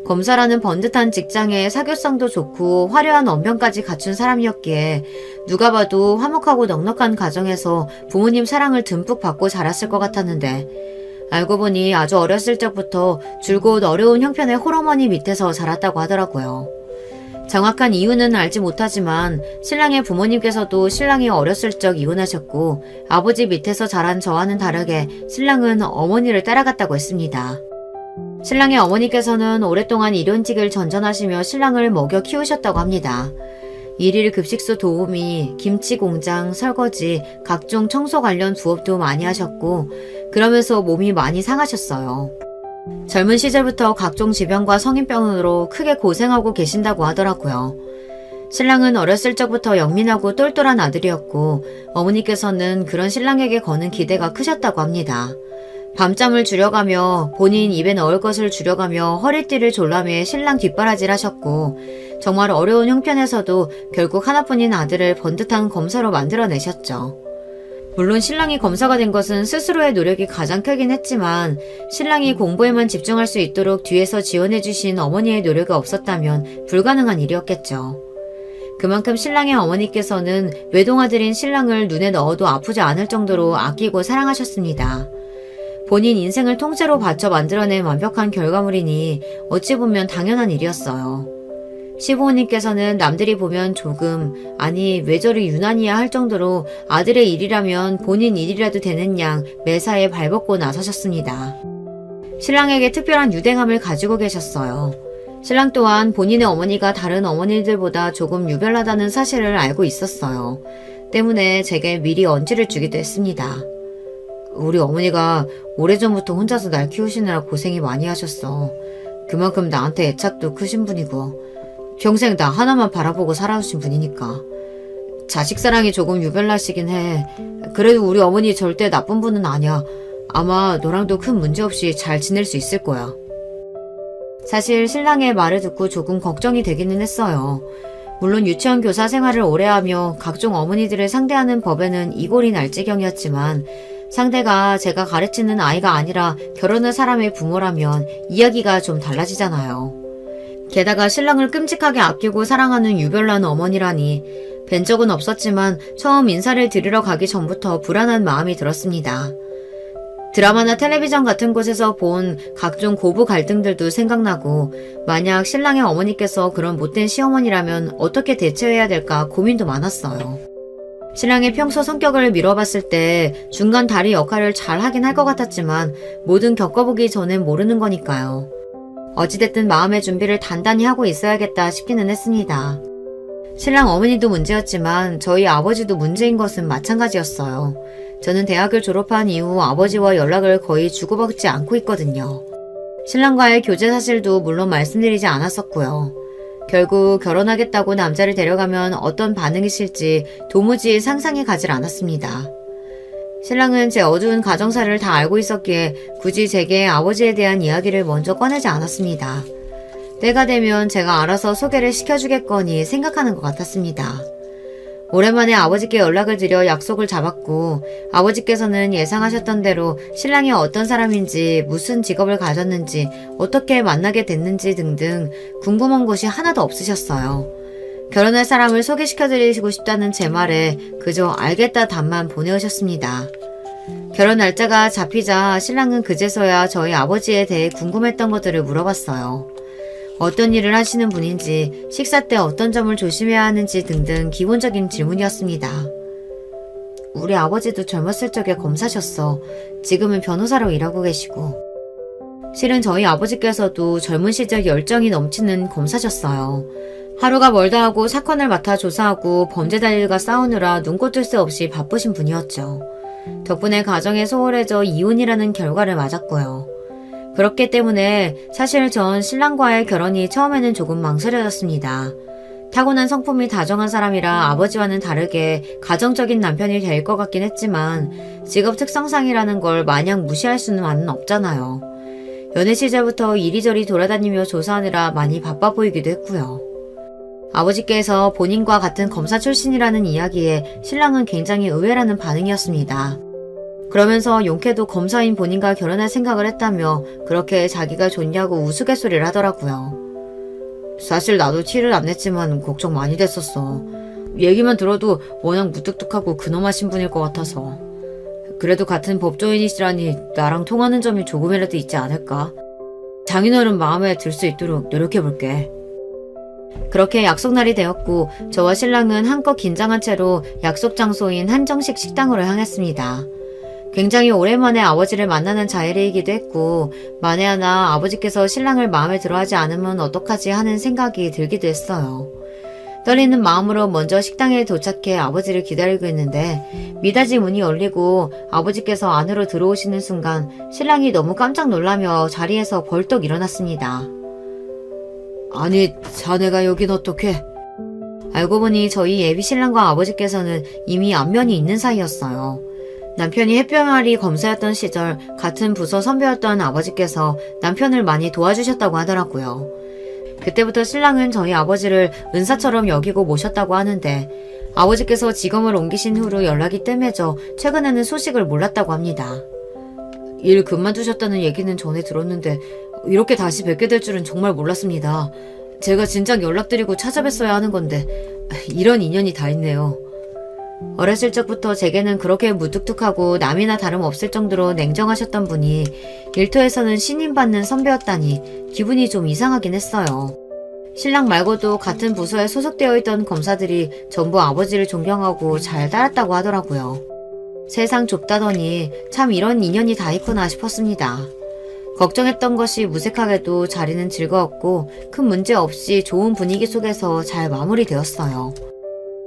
검사라는 번듯한 직장에 사교성도 좋고 화려한 언변까지 갖춘 사람이었기에 누가 봐도 화목하고 넉넉한 가정에서 부모님 사랑을 듬뿍 받고 자랐을 것 같았는데 알고 보니 아주 어렸을 적부터 줄곧 어려운 형편의 홀어머니 밑에서 자랐다고 하더라고요. 정확한 이유는 알지 못하지만 신랑의 부모님께서도 신랑이 어렸을 적 이혼하셨고 아버지 밑에서 자란 저와는 다르게 신랑은 어머니를 따라갔다고 했습니다. 신랑의 어머니께서는 오랫동안 일용직을 전전하시며 신랑을 먹여 키우셨다고 합니다. 일일 급식소 도우미, 김치 공장, 설거지, 각종 청소 관련 부업도 많이 하셨고 그러면서 몸이 많이 상하셨어요. 젊은 시절부터 각종 질병과 성인병으로 크게 고생하고 계신다고 하더라고요. 신랑은 어렸을 적부터 영민하고 똘똘한 아들이었고 어머니께서는 그런 신랑에게 거는 기대가 크셨다고 합니다. 밤잠을 줄여가며 본인 입에 넣을 것을 줄여가며 허리띠를 졸라매 신랑 뒷바라지를 하셨고 정말 어려운 형편에서도 결국 하나뿐인 아들을 번듯한 검사로 만들어내셨죠. 물론 신랑이 검사가 된 것은 스스로의 노력이 가장 크긴 했지만 신랑이 공부에만 집중할 수 있도록 뒤에서 지원해주신 어머니의 노력이 없었다면 불가능한 일이었겠죠. 그만큼 신랑의 어머니께서는 외동아들인 신랑을 눈에 넣어도 아프지 않을 정도로 아끼고 사랑하셨습니다. 본인 인생을 통째로 바쳐 만들어낸 완벽한 결과물이니 어찌 보면 당연한 일이었어요. 시부모님께서는 남들이 보면 조금 아니 왜 저리 유난이야 할 정도로 아들의 일이라면 본인 일이라도 되는 양 매사에 발벗고 나서셨습니다. 신랑에게 특별한 유대감을 가지고 계셨어요. 신랑 또한 본인의 어머니가 다른 어머니들보다 조금 유별나다는 사실을 알고 있었어요. 때문에 제게 미리 언지를 주기도 했습니다. 우리 어머니가 오래전부터 혼자서 날 키우시느라 고생이 많이 하셨어. 그만큼 나한테 애착도 크신 분이고 평생 나 하나만 바라보고 살아오신 분이니까. 자식 사랑이 조금 유별나시긴 해. 그래도 우리 어머니 절대 나쁜 분은 아니야. 아마 너랑도 큰 문제 없이 잘 지낼 수 있을 거야. 사실 신랑의 말을 듣고 조금 걱정이 되기는 했어요. 물론 유치원 교사 생활을 오래 하며 각종 어머니들을 상대하는 법에는 이골이 날 지경이었지만 상대가 제가 가르치는 아이가 아니라 결혼할 사람의 부모라면 이야기가 좀 달라지잖아요. 게다가 신랑을 끔찍하게 아끼고 사랑하는 유별난 어머니라니 뵌 적은 없었지만 처음 인사를 드리러 가기 전부터 불안한 마음이 들었습니다. 드라마나 텔레비전 같은 곳에서 본 각종 고부 갈등들도 생각나고 만약 신랑의 어머니께서 그런 못된 시어머니라면 어떻게 대처해야 될까 고민도 많았어요. 신랑의 평소 성격을 미뤄봤을 때 중간 다리 역할을 잘 하긴 할 것 같았지만 뭐든 겪어보기 전엔 모르는 거니까요. 어찌됐든 마음의 준비를 단단히 하고 있어야겠다 싶기는 했습니다. 신랑 어머니도 문제였지만 저희 아버지도 문제인 것은 마찬가지였어요. 저는 대학을 졸업한 이후 아버지와 연락을 거의 주고받지 않고 있거든요. 신랑과의 교제 사실도 물론 말씀드리지 않았었고요. 결국 결혼하겠다고 남자를 데려가면 어떤 반응이실지 도무지 상상이 가질 않았습니다. 신랑은 제 어두운 가정사를 다 알고 있었기에 굳이 제게 아버지에 대한 이야기를 먼저 꺼내지 않았습니다. 때가 되면 제가 알아서 소개를 시켜주겠거니 생각하는 것 같았습니다. 오랜만에 아버지께 연락을 드려 약속을 잡았고 아버지께서는 예상하셨던 대로 신랑이 어떤 사람인지 무슨 직업을 가졌는지 어떻게 만나게 됐는지 등등 궁금한 것이 하나도 없으셨어요. 결혼할 사람을 소개시켜드리고 싶다는 제 말에 그저 알겠다 답만 보내오셨습니다. 결혼 날짜가 잡히자 신랑은 그제서야 저희 아버지에 대해 궁금했던 것들을 물어봤어요. 어떤 일을 하시는 분인지, 식사 때 어떤 점을 조심해야 하는지 등등 기본적인 질문이었습니다. 우리 아버지도 젊었을 적에 검사셨어. 지금은 변호사로 일하고 계시고. 실은 저희 아버지께서도 젊은 시절 열정이 넘치는 검사셨어요. 하루가 멀다 하고 사건을 맡아 조사하고 범죄자들과 싸우느라 눈코 뜰 새 없이 바쁘신 분이었죠. 덕분에 가정에 소홀해져 이혼이라는 결과를 맞았고요. 그렇기 때문에 사실 전 신랑과의 결혼이 처음에는 조금 망설여졌습니다. 타고난 성품이 다정한 사람이라 아버지와는 다르게 가정적인 남편이 될 것 같긴 했지만 직업 특성상이라는 걸 마냥 무시할 수는 없잖아요. 연애 시절부터 이리저리 돌아다니며 조사하느라 많이 바빠 보이기도 했고요. 아버지께서 본인과 같은 검사 출신이라는 이야기에 신랑은 굉장히 의외라는 반응이었습니다. 그러면서 용케도 검사인 본인과 결혼할 생각을 했다며 그렇게 자기가 좋냐고 우스갯소리를 하더라고요. 사실 나도 티를 안 냈지만 걱정 많이 됐었어. 얘기만 들어도 워낙 무뚝뚝하고 근엄하신 분일 것 같아서. 그래도 같은 법조인이시라니 나랑 통하는 점이 조금이라도 있지 않을까? 장인어른 마음에 들 수 있도록 노력해볼게. 그렇게 약속날이 되었고 저와 신랑은 한껏 긴장한 채로 약속 장소인 한정식 식당으로 향했습니다. 굉장히 오랜만에 아버지를 만나는 자리이기도 했고 만에 하나 아버지께서 신랑을 마음에 들어하지 않으면 어떡하지 하는 생각이 들기도 했어요. 떨리는 마음으로 먼저 식당에 도착해 아버지를 기다리고 있는데 미닫이 문이 열리고 아버지께서 안으로 들어오시는 순간 신랑이 너무 깜짝 놀라며 자리에서 벌떡 일어났습니다. 아니, 자네가 여긴 어떡해? 알고 보니 저희 예비 신랑과 아버지께서는 이미 안면이 있는 사이였어요. 남편이 햇병아리 검사였던 시절 같은 부서 선배였던 아버지께서 남편을 많이 도와주셨다고 하더라고요. 그때부터 신랑은 저희 아버지를 은사처럼 여기고 모셨다고 하는데 아버지께서 직업을 옮기신 후로 연락이 뜸해져 최근에는 소식을 몰랐다고 합니다. 일 그만두셨다는 얘기는 전에 들었는데 이렇게 다시 뵙게 될 줄은 정말 몰랐습니다. 제가 진작 연락드리고 찾아뵀어야 하는 건데 이런 인연이 다 있네요. 어렸을 적부터 제게는 그렇게 무뚝뚝하고 남이나 다름없을 정도로 냉정하셨던 분이 일터에서는 신임받는 선배였다니 기분이 좀 이상하긴 했어요. 신랑 말고도 같은 부서에 소속되어 있던 검사들이 전부 아버지를 존경하고 잘 따랐다고 하더라고요. 세상 좁다더니 참 이런 인연이 다 있구나 싶었습니다. 걱정했던 것이 무색하게도 자리는 즐거웠고 큰 문제 없이 좋은 분위기 속에서 잘 마무리되었어요.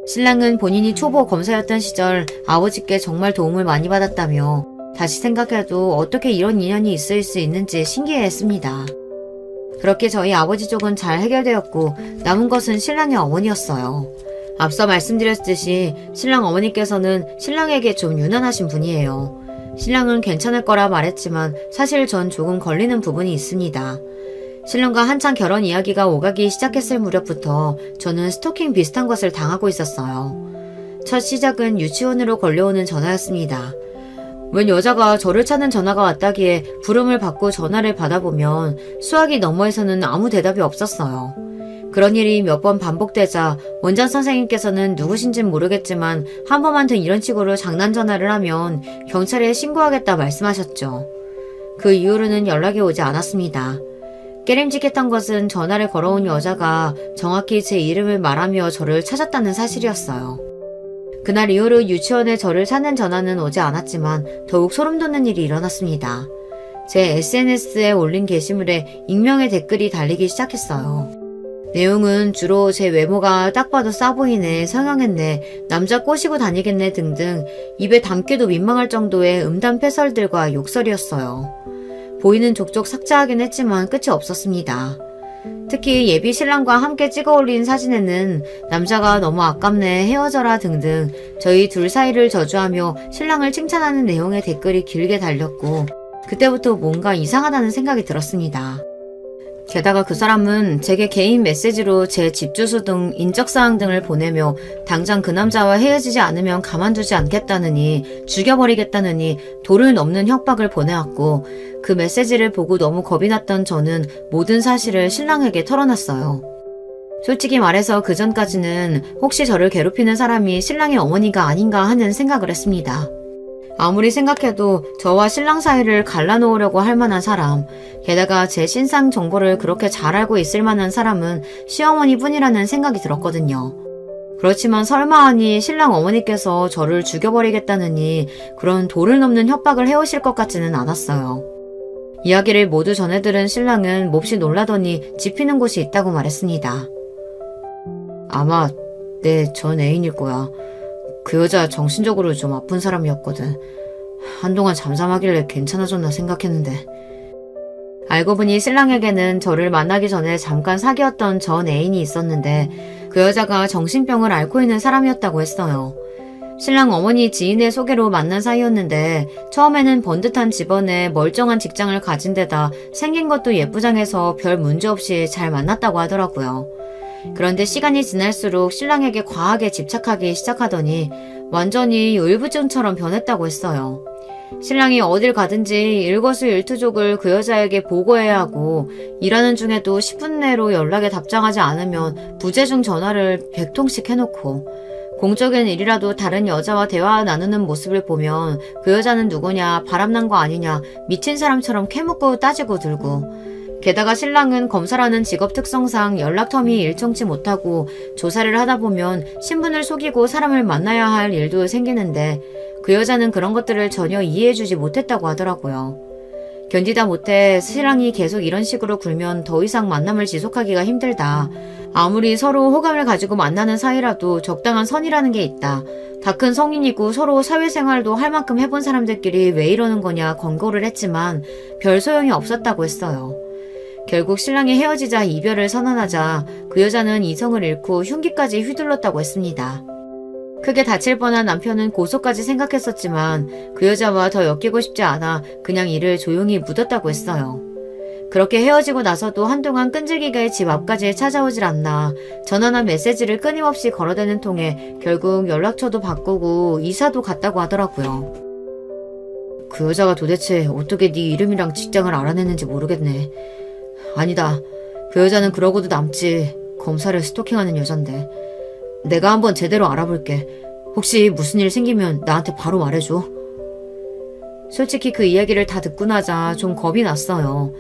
신랑은 본인이 초보 검사였던 시절 아버지께 정말 도움을 많이 받았다며 다시 생각해도 어떻게 이런 인연이 있을 수 있는지 신기해했습니다. 그렇게 저희 아버지 쪽은 잘 해결되었고 남은 것은 신랑의 어머니였어요. 앞서 말씀드렸듯이 신랑 어머니께서는 신랑에게 좀 유난하신 분이에요. 신랑은 괜찮을 거라 말했지만 사실 전 조금 걸리는 부분이 있습니다. 신랑과 한창 결혼 이야기가 오가기 시작했을 무렵부터 저는 스토킹 비슷한 것을 당하고 있었어요. 첫 시작은 유치원으로 걸려오는 전화였습니다. 웬 여자가 저를 찾는 전화가 왔다기에 부름을 받고 전화를 받아보면 수화기 너머에서는 아무 대답이 없었어요. 그런 일이 몇 번 반복되자 원장 선생님께서는 누구신진 모르겠지만 한 번만 더 이런 식으로 장난 전화를 하면 경찰에 신고하겠다 말씀하셨죠. 그 이후로는 연락이 오지 않았습니다. 깨림직했던 것은 전화를 걸어온 여자가 정확히 제 이름을 말하며 저를 찾았다는 사실이었어요. 그날 이후로 유치원에 저를 찾는 전화는 오지 않았지만 더욱 소름 돋는 일이 일어났습니다. 제 SNS에 올린 게시물에 익명의 댓글이 달리기 시작했어요. 내용은 주로 제 외모가 딱 봐도 싸 보이네, 성형했네, 남자 꼬시고 다니겠네 등등 입에 담기도 민망할 정도의 음담 패설들과 욕설이었어요. 보이는 족족 삭제하긴 했지만 끝이 없었습니다. 특히 예비 신랑과 함께 찍어 올린 사진에는 남자가 너무 아깝네, 헤어져라 등등 저희 둘 사이를 저주하며 신랑을 칭찬하는 내용의 댓글이 길게 달렸고 그때부터 뭔가 이상하다는 생각이 들었습니다. 게다가 그 사람은 제게 개인 메시지로 제 집 주소 등 인적사항 등을 보내며 당장 그 남자와 헤어지지 않으면 가만두지 않겠다느니 죽여버리겠다느니 도를 넘는 협박을 보내왔고 그 메시지를 보고 너무 겁이 났던 저는 모든 사실을 신랑에게 털어놨어요. 솔직히 말해서 그 전까지는 혹시 저를 괴롭히는 사람이 신랑의 어머니가 아닌가 하는 생각을 했습니다. 아무리 생각해도 저와 신랑 사이를 갈라놓으려고 할 만한 사람, 게다가 제 신상 정보를 그렇게 잘 알고 있을 만한 사람은 시어머니뿐이라는 생각이 들었거든요. 그렇지만 설마 하니 신랑 어머니께서 저를 죽여버리겠다느니 그런 도를 넘는 협박을 해오실 것 같지는 않았어요. 이야기를 모두 전해들은 신랑은 몹시 놀라더니 짚히는 곳이 있다고 말했습니다. 아마 내 전 애인일 거야. 그 여자 정신적으로 좀 아픈 사람이었거든. 한동안 잠잠하길래 괜찮아졌나 생각했는데. 알고 보니 신랑에게는 저를 만나기 전에 잠깐 사귀었던 전 애인이 있었는데 그 그 여자가 정신병을 앓고 있는 사람이었다고 했어요. 신랑 어머니 지인의 소개로 만난 사이였는데 처음에는 번듯한 집안에 멀쩡한 직장을 가진 데다 생긴 것도 예쁘장해서 별 문제 없이 잘 만났다고 하더라고요. 그런데 시간이 지날수록 신랑에게 과하게 집착하기 시작하더니 완전히 울부증처럼 변했다고 했어요. 신랑이 어딜 가든지 일거수일투족을 그 여자에게 보고해야 하고 일하는 중에도 10분 내로 연락에 답장하지 않으면 부재중 전화를 100통씩 해놓고 공적인 일이라도 다른 여자와 대화 나누는 모습을 보면 그 여자는 누구냐, 바람난 거 아니냐, 미친 사람처럼 캐묻고 따지고 들고 게다가 신랑은 검사라는 직업 특성상 연락텀이 일정치 못하고 조사를 하다 보면 신분을 속이고 사람을 만나야 할 일도 생기는데 그 여자는 그런 것들을 전혀 이해해주지 못했다고 하더라고요. 견디다 못해 신랑이 계속 이런 식으로 굴면 더 이상 만남을 지속하기가 힘들다. 아무리 서로 호감을 가지고 만나는 사이라도 적당한 선이라는 게 있다. 다 큰 성인이고 서로 사회생활도 할 만큼 해본 사람들끼리 왜 이러는 거냐 권고를 했지만 별 소용이 없었다고 했어요. 결국 신랑이 헤어지자 이별을 선언하자 그 여자는 이성을 잃고 흉기까지 휘둘렀다고 했습니다. 크게 다칠 뻔한 남편은 고소까지 생각했었지만 그 여자와 더 엮이고 싶지 않아 그냥 이를 조용히 묻었다고 했어요. 그렇게 헤어지고 나서도 한동안 끈질기게 집 앞까지 찾아오질 않나 전화나 메시지를 끊임없이 걸어대는 통에 결국 연락처도 바꾸고 이사도 갔다고 하더라고요. 그 여자가 도대체 어떻게 네 이름이랑 직장을 알아냈는지 모르겠네. 아니다. 그 여자는 그러고도 남지. 검사를 스토킹하는 여잔데. 내가 한번 제대로 알아볼게. 혹시 무슨 일 생기면 나한테 바로 말해줘. 솔직히 그 이야기를 다 듣고 나자 좀 겁이 났어요.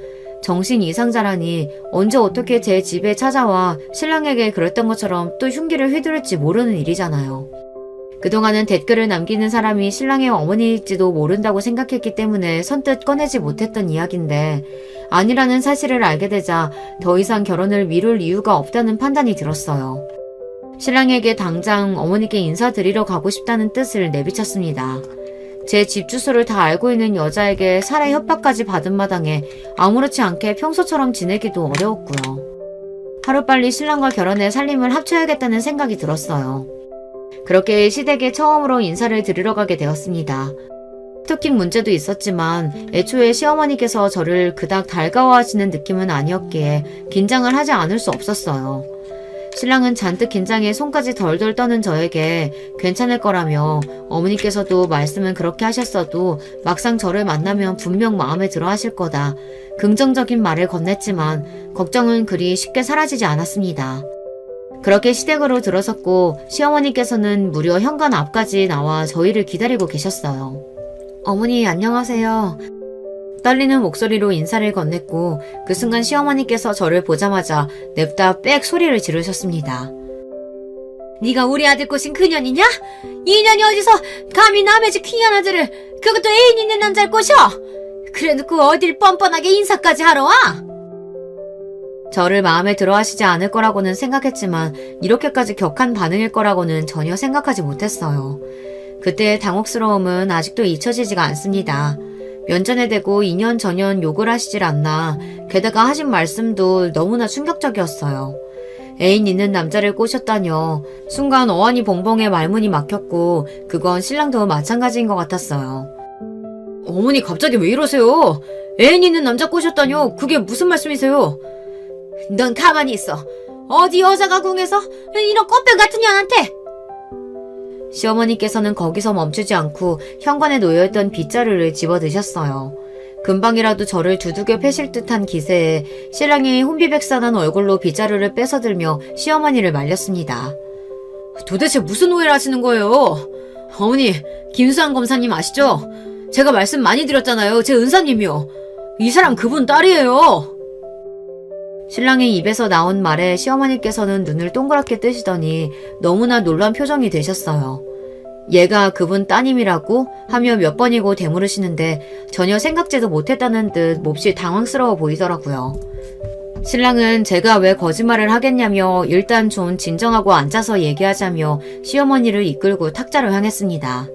정신 이상자라니 언제 어떻게 제 집에 찾아와 신랑에게 그랬던 것처럼 또 흉기를 휘두를지 모르는 일이잖아요. 그동안은 댓글을 남기는 사람이 신랑의 어머니일지도 모른다고 생각했기 때문에 선뜻 꺼내지 못했던 이야기인데 아니라는 사실을 알게 되자 더 이상 결혼을 미룰 이유가 없다는 판단이 들었어요. 신랑에게 당장 어머니께 인사드리러 가고 싶다는 뜻을 내비쳤습니다. 제 집 주소를 다 알고 있는 여자에게 살해 협박까지 받은 마당에 아무렇지 않게 평소처럼 지내기도 어려웠고요. 하루빨리 신랑과 결혼해 살림을 합쳐야겠다는 생각이 들었어요. 그렇게 시댁에 처음으로 인사를 드리러 가게 되었습니다. 스토킹 문제도 있었지만 애초에 시어머니께서 저를 그닥 달가워하시는 느낌은 아니었기에 긴장을 하지 않을 수 없었어요. 신랑은 잔뜩 긴장해 손까지 덜덜 떠는 저에게 괜찮을 거라며 어머니께서도 말씀은 그렇게 하셨어도 막상 저를 만나면 분명 마음에 들어 하실 거다. 긍정적인 말을 건넸지만 걱정은 그리 쉽게 사라지지 않았습니다. 그렇게 시댁으로 들어섰고 시어머니께서는 무려 현관 앞까지 나와 저희를 기다리고 계셨어요. 어머니 안녕하세요. 떨리는 목소리로 인사를 건넸고 그 순간 시어머니께서 저를 보자마자 냅다 빽 소리를 지르셨습니다. 네가 우리 아들 꼬신 그년이냐? 이년이 어디서 감히 남의 집 귀한 아들을 그것도 애인 있는 남자를 꼬셔? 그래놓고 어딜 뻔뻔하게 인사까지 하러 와? 저를 마음에 들어 하시지 않을 거라고는 생각했지만 이렇게까지 격한 반응일 거라고는 전혀 생각하지 못했어요. 그때의 당혹스러움은 아직도 잊혀지지가 않습니다. 면전에 대고 2년 전년 욕을 하시질 않나 게다가 하신 말씀도 너무나 충격적이었어요. 애인 있는 남자를 꼬셨다뇨. 순간 어안이 봉봉해 말문이 막혔고 그건 신랑도 마찬가지인 것 같았어요. 어머니 갑자기 왜 이러세요? 애인 있는 남자 꼬셨다뇨. 그게 무슨 말씀이세요? 넌 가만히 있어. 어디 여자가 궁해서 이런 꽃뱀 같은 년한테. 시어머니께서는 거기서 멈추지 않고 현관에 놓여있던 빗자루를 집어드셨어요. 금방이라도 저를 두들겨 패실 듯한 기세에 신랑이 혼비백산한 얼굴로 빗자루를 뺏어들며 시어머니를 말렸습니다. 도대체 무슨 오해를 하시는 거예요? 어머니, 김수환 검사님 아시죠? 제가 말씀 많이 드렸잖아요. 제 은사님이요. 이 사람 그분 딸이에요. 신랑의 입에서 나온 말에 시어머니께서는 눈을 동그랗게 뜨시더니 너무나 놀란 표정이 되셨어요. 얘가 그분 따님이라고 하며 몇 번이고 되물으시는데 전혀 생각지도 못했다는 듯 몹시 당황스러워 보이더라고요. 신랑은 제가 왜 거짓말을 하겠냐며 일단 좀 진정하고 앉아서 얘기하자며 시어머니를 이끌고 탁자로 향했습니다.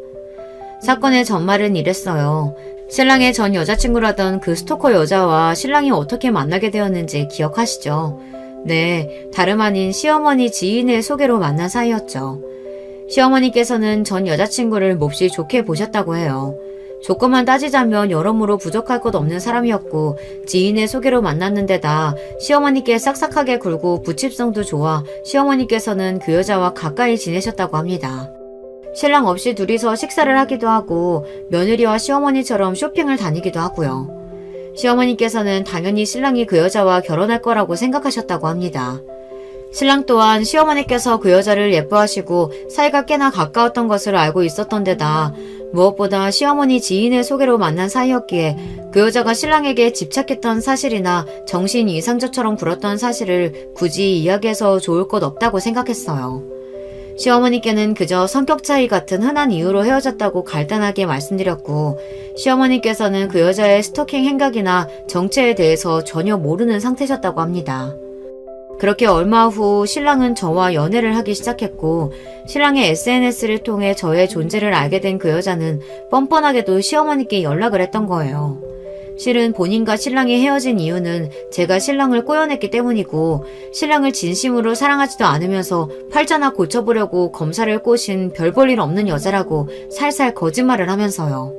사건의 전말은 이랬어요. 신랑의 전 여자친구라던 그 스토커 여자와 신랑이 어떻게 만나게 되었는지 기억하시죠? 네, 다름 아닌 시어머니 지인의 소개로 만난 사이였죠. 시어머니께서는 전 여자친구를 몹시 좋게 보셨다고 해요. 조건만 따지자면 여러모로 부족할 것 없는 사람이었고 지인의 소개로 만났는데다 시어머니께 싹싹하게 굴고 부칩성도 좋아 시어머니께서는 그 여자와 가까이 지내셨다고 합니다. 신랑 없이 둘이서 식사를 하기도 하고 며느리와 시어머니처럼 쇼핑을 다니기도 하고요. 시어머니께서는 당연히 신랑이 그 여자와 결혼할 거라고 생각하셨다고 합니다. 신랑 또한 시어머니께서 그 여자를 예뻐하시고 사이가 꽤나 가까웠던 것을 알고 있었던 데다 무엇보다 시어머니 지인의 소개로 만난 사이였기에 그 여자가 신랑에게 집착했던 사실이나 정신 이상저처럼 굴었던 사실을 굳이 이야기해서 좋을 것 없다고 생각했어요. 시어머니께는 그저 성격 차이 같은 흔한 이유로 헤어졌다고 간단하게 말씀드렸고 시어머니께서는 그 여자의 스토킹 행각이나 정체에 대해서 전혀 모르는 상태셨다고 합니다. 그렇게 얼마 후 신랑은 저와 연애를 하기 시작했고 신랑의 SNS를 통해 저의 존재를 알게 된 그 여자는 뻔뻔하게도 시어머니께 연락을 했던 거예요. 실은 본인과 신랑이 헤어진 이유는 제가 신랑을 꼬여냈기 때문이고 신랑을 진심으로 사랑하지도 않으면서 팔자나 고쳐보려고 검사를 꼬신 별 볼 일 없는 여자라고 살살 거짓말을 하면서요.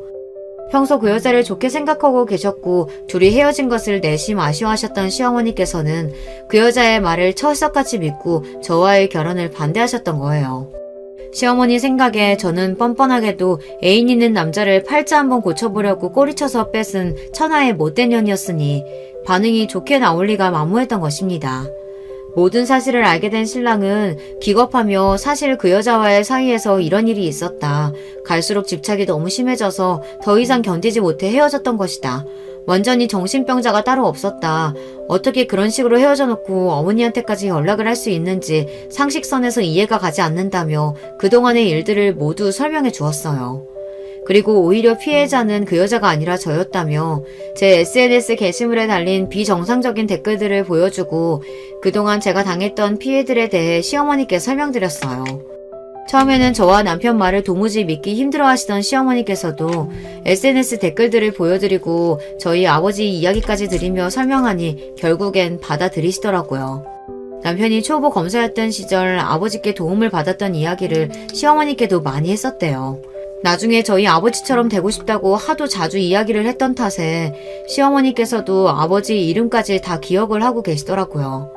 평소 그 여자를 좋게 생각하고 계셨고 둘이 헤어진 것을 내심 아쉬워하셨던 시어머니께서는 그 여자의 말을 철석같이 믿고 저와의 결혼을 반대하셨던 거예요. 시어머니 생각에 저는 뻔뻔하게도 애인 있는 남자를 팔자 한번 고쳐보려고 꼬리쳐서 뺏은 천하의 못된 년이었으니 반응이 좋게 나올 리가 만무했던 것입니다. 모든 사실을 알게 된 신랑은 기겁하며 사실 그 여자와의 사이에서 이런 일이 있었다. 갈수록 집착이 너무 심해져서 더 이상 견디지 못해 헤어졌던 것이다. 완전히 정신병자가 따로 없었다. 어떻게 그런 식으로 헤어져 놓고 어머니한테까지 연락을 할 수 있는지 상식선에서 이해가 가지 않는다며 그동안의 일들을 모두 설명해 주었어요. 그리고 오히려 피해자는 그 여자가 아니라 저였다며 제 SNS 게시물에 달린 비정상적인 댓글들을 보여주고 그동안 제가 당했던 피해들에 대해 시어머니께 설명드렸어요. 처음에는 저와 남편 말을 도무지 믿기 힘들어 하시던 시어머니께서도 SNS 댓글들을 보여드리고 저희 아버지 이야기까지 드리며 설명하니 결국엔 받아들이시더라고요. 남편이 초보 검사였던 시절 아버지께 도움을 받았던 이야기를 시어머니께도 많이 했었대요. 나중에 저희 아버지처럼 되고 싶다고 하도 자주 이야기를 했던 탓에 시어머니께서도 아버지 이름까지 다 기억을 하고 계시더라고요.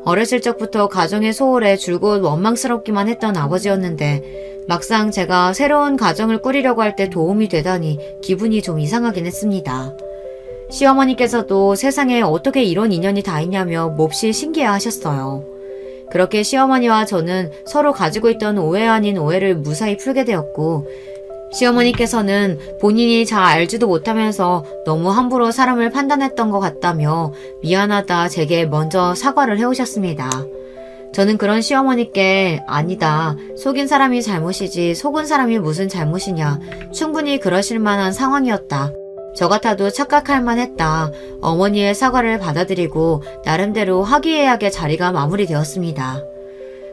어렸을 적부터 가정의 소홀에 줄곧 원망스럽기만 했던 아버지였는데 막상 제가 새로운 가정을 꾸리려고 할 때 도움이 되다니 기분이 좀 이상하긴 했습니다. 시어머니께서도 세상에 어떻게 이런 인연이 다 있냐며 몹시 신기해하셨어요. 그렇게 시어머니와 저는 서로 가지고 있던 오해 아닌 오해를 무사히 풀게 되었고 시어머니께서는 본인이 잘 알지도 못하면서 너무 함부로 사람을 판단했던 것 같다며 미안하다 제게 먼저 사과를 해오셨습니다. 저는 그런 시어머니께 아니다. 속인 사람이 잘못이지 속은 사람이 무슨 잘못이냐. 충분히 그러실 만한 상황이었다. 저 같아도 착각할 만했다. 어머니의 사과를 받아들이고 나름대로 화기애애하게 자리가 마무리되었습니다.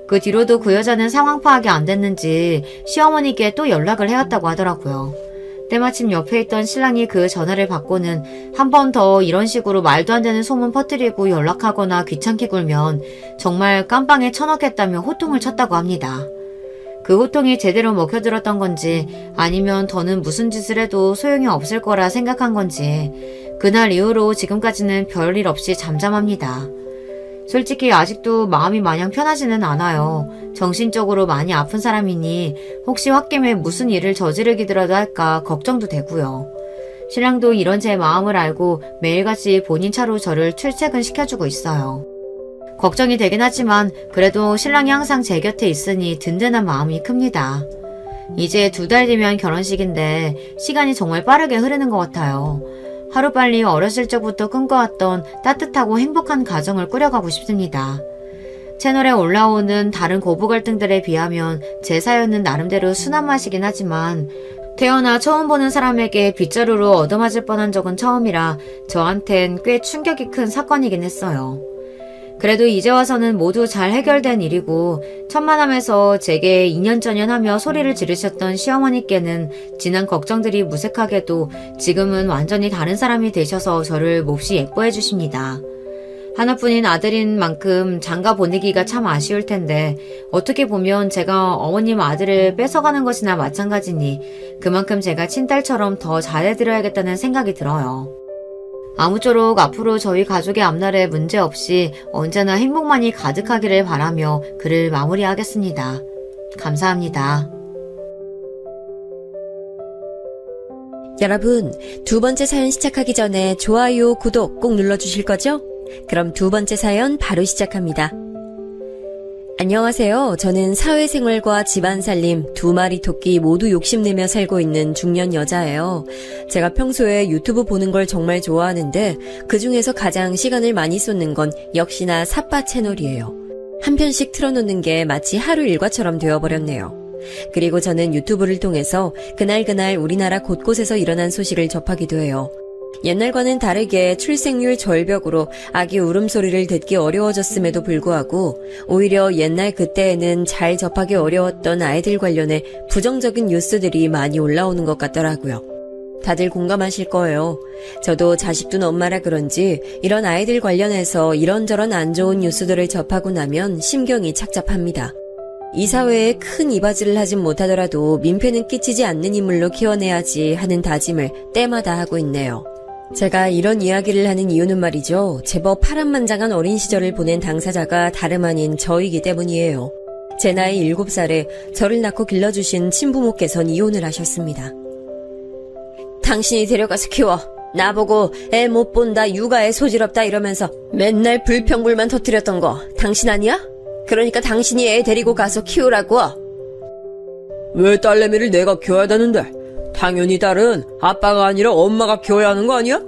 그 뒤로도 그 여자는 상황 파악이 안 됐는지 시어머니께 또 연락을 해왔다고 하더라고요. 때마침 옆에 있던 신랑이 그 전화를 받고는 한 번 더 이런 식으로 말도 안 되는 소문 퍼뜨리고 연락하거나 귀찮게 굴면 정말 깜빵에 쳐넣겠다며 호통을 쳤다고 합니다. 그 호통이 제대로 먹혀들었던 건지 아니면 더는 무슨 짓을 해도 소용이 없을 거라 생각한 건지 그날 이후로 지금까지는 별일 없이 잠잠합니다. 솔직히 아직도 마음이 마냥 편하지는 않아요. 정신적으로 많이 아픈 사람이니 혹시 홧김에 무슨 일을 저지르기라도 할까 걱정도 되고요. 신랑도 이런 제 마음을 알고 매일같이 본인 차로 저를 출퇴근시켜주고 있어요. 걱정이 되긴 하지만 그래도 신랑이 항상 제 곁에 있으니 든든한 마음이 큽니다. 이제 2달 뒤면 결혼식인데 시간이 정말 빠르게 흐르는 것 같아요. 하루빨리 어렸을 적부터 꿈꿔왔던 따뜻하고 행복한 가정을 꾸려가고 싶습니다. 채널에 올라오는 다른 고부 갈등들에 비하면 제 사연은 나름대로 순한 맛이긴 하지만 태어나 처음 보는 사람에게 빗자루로 얻어맞을 뻔한 적은 처음이라 저한텐 꽤 충격이 큰 사건이긴 했어요. 그래도 이제 와서는 모두 잘 해결된 일이고 천만함에서 제게 2년 전연하며 소리를 지르셨던 시어머니께는 지난 걱정들이 무색하게도 지금은 완전히 다른 사람이 되셔서 저를 몹시 예뻐해 주십니다. 하나뿐인 아들인 만큼 장가 보내기가 참 아쉬울 텐데 어떻게 보면 제가 어머님 아들을 뺏어가는 것이나 마찬가지니 그만큼 제가 친딸처럼 더 잘해드려야겠다는 생각이 들어요. 아무쪼록 앞으로 저희 가족의 앞날에 문제 없이 언제나 행복만이 가득하기를 바라며 글을 마무리하겠습니다. 감사합니다. 여러분, 두 번째 사연 시작하기 전에 좋아요, 구독 꼭 눌러주실 거죠? 그럼 두 번째 사연 바로 시작합니다. 안녕하세요. 저는 사회생활과 집안살림, 두 마리 토끼 모두 욕심내며 살고 있는 중년 여자예요. 제가 평소에 유튜브 보는 걸 정말 좋아하는데 그중에서 가장 시간을 많이 쏟는 건 역시나 삿바 채널이에요. 한 편씩 틀어놓는 게 마치 하루 일과처럼 되어버렸네요. 그리고 저는 유튜브를 통해서 그날그날 우리나라 곳곳에서 일어난 소식을 접하기도 해요. 옛날과는 다르게 출생률 절벽으로 아기 울음소리를 듣기 어려워졌음에도 불구하고 오히려 옛날 그때에는 잘 접하기 어려웠던 아이들 관련해 부정적인 뉴스들이 많이 올라오는 것 같더라고요. 다들 공감하실 거예요. 저도 자식 둔 엄마라 그런지 이런 아이들 관련해서 이런저런 안 좋은 뉴스들을 접하고 나면 심경이 착잡합니다. 이 사회에 큰 이바지를 하진 못하더라도 민폐는 끼치지 않는 인물로 키워내야지 하는 다짐을 때마다 하고 있네요. 제가 이런 이야기를 하는 이유는 말이죠. 제법 파란만장한 어린 시절을 보낸 당사자가 다름 아닌 저이기 때문이에요. 제 나이 7살에 저를 낳고 길러주신 친부모께서는 이혼을 하셨습니다. 당신이 데려가서 키워. 나보고 애 못 본다, 육아에 소질없다 이러면서 맨날 불평불만 터뜨렸던 거 당신 아니야? 그러니까 당신이 애 데리고 가서 키우라고. 왜 딸내미를 내가 키워야 되는데? 당연히 딸은 아빠가 아니라 엄마가 키워야 하는 거 아니야?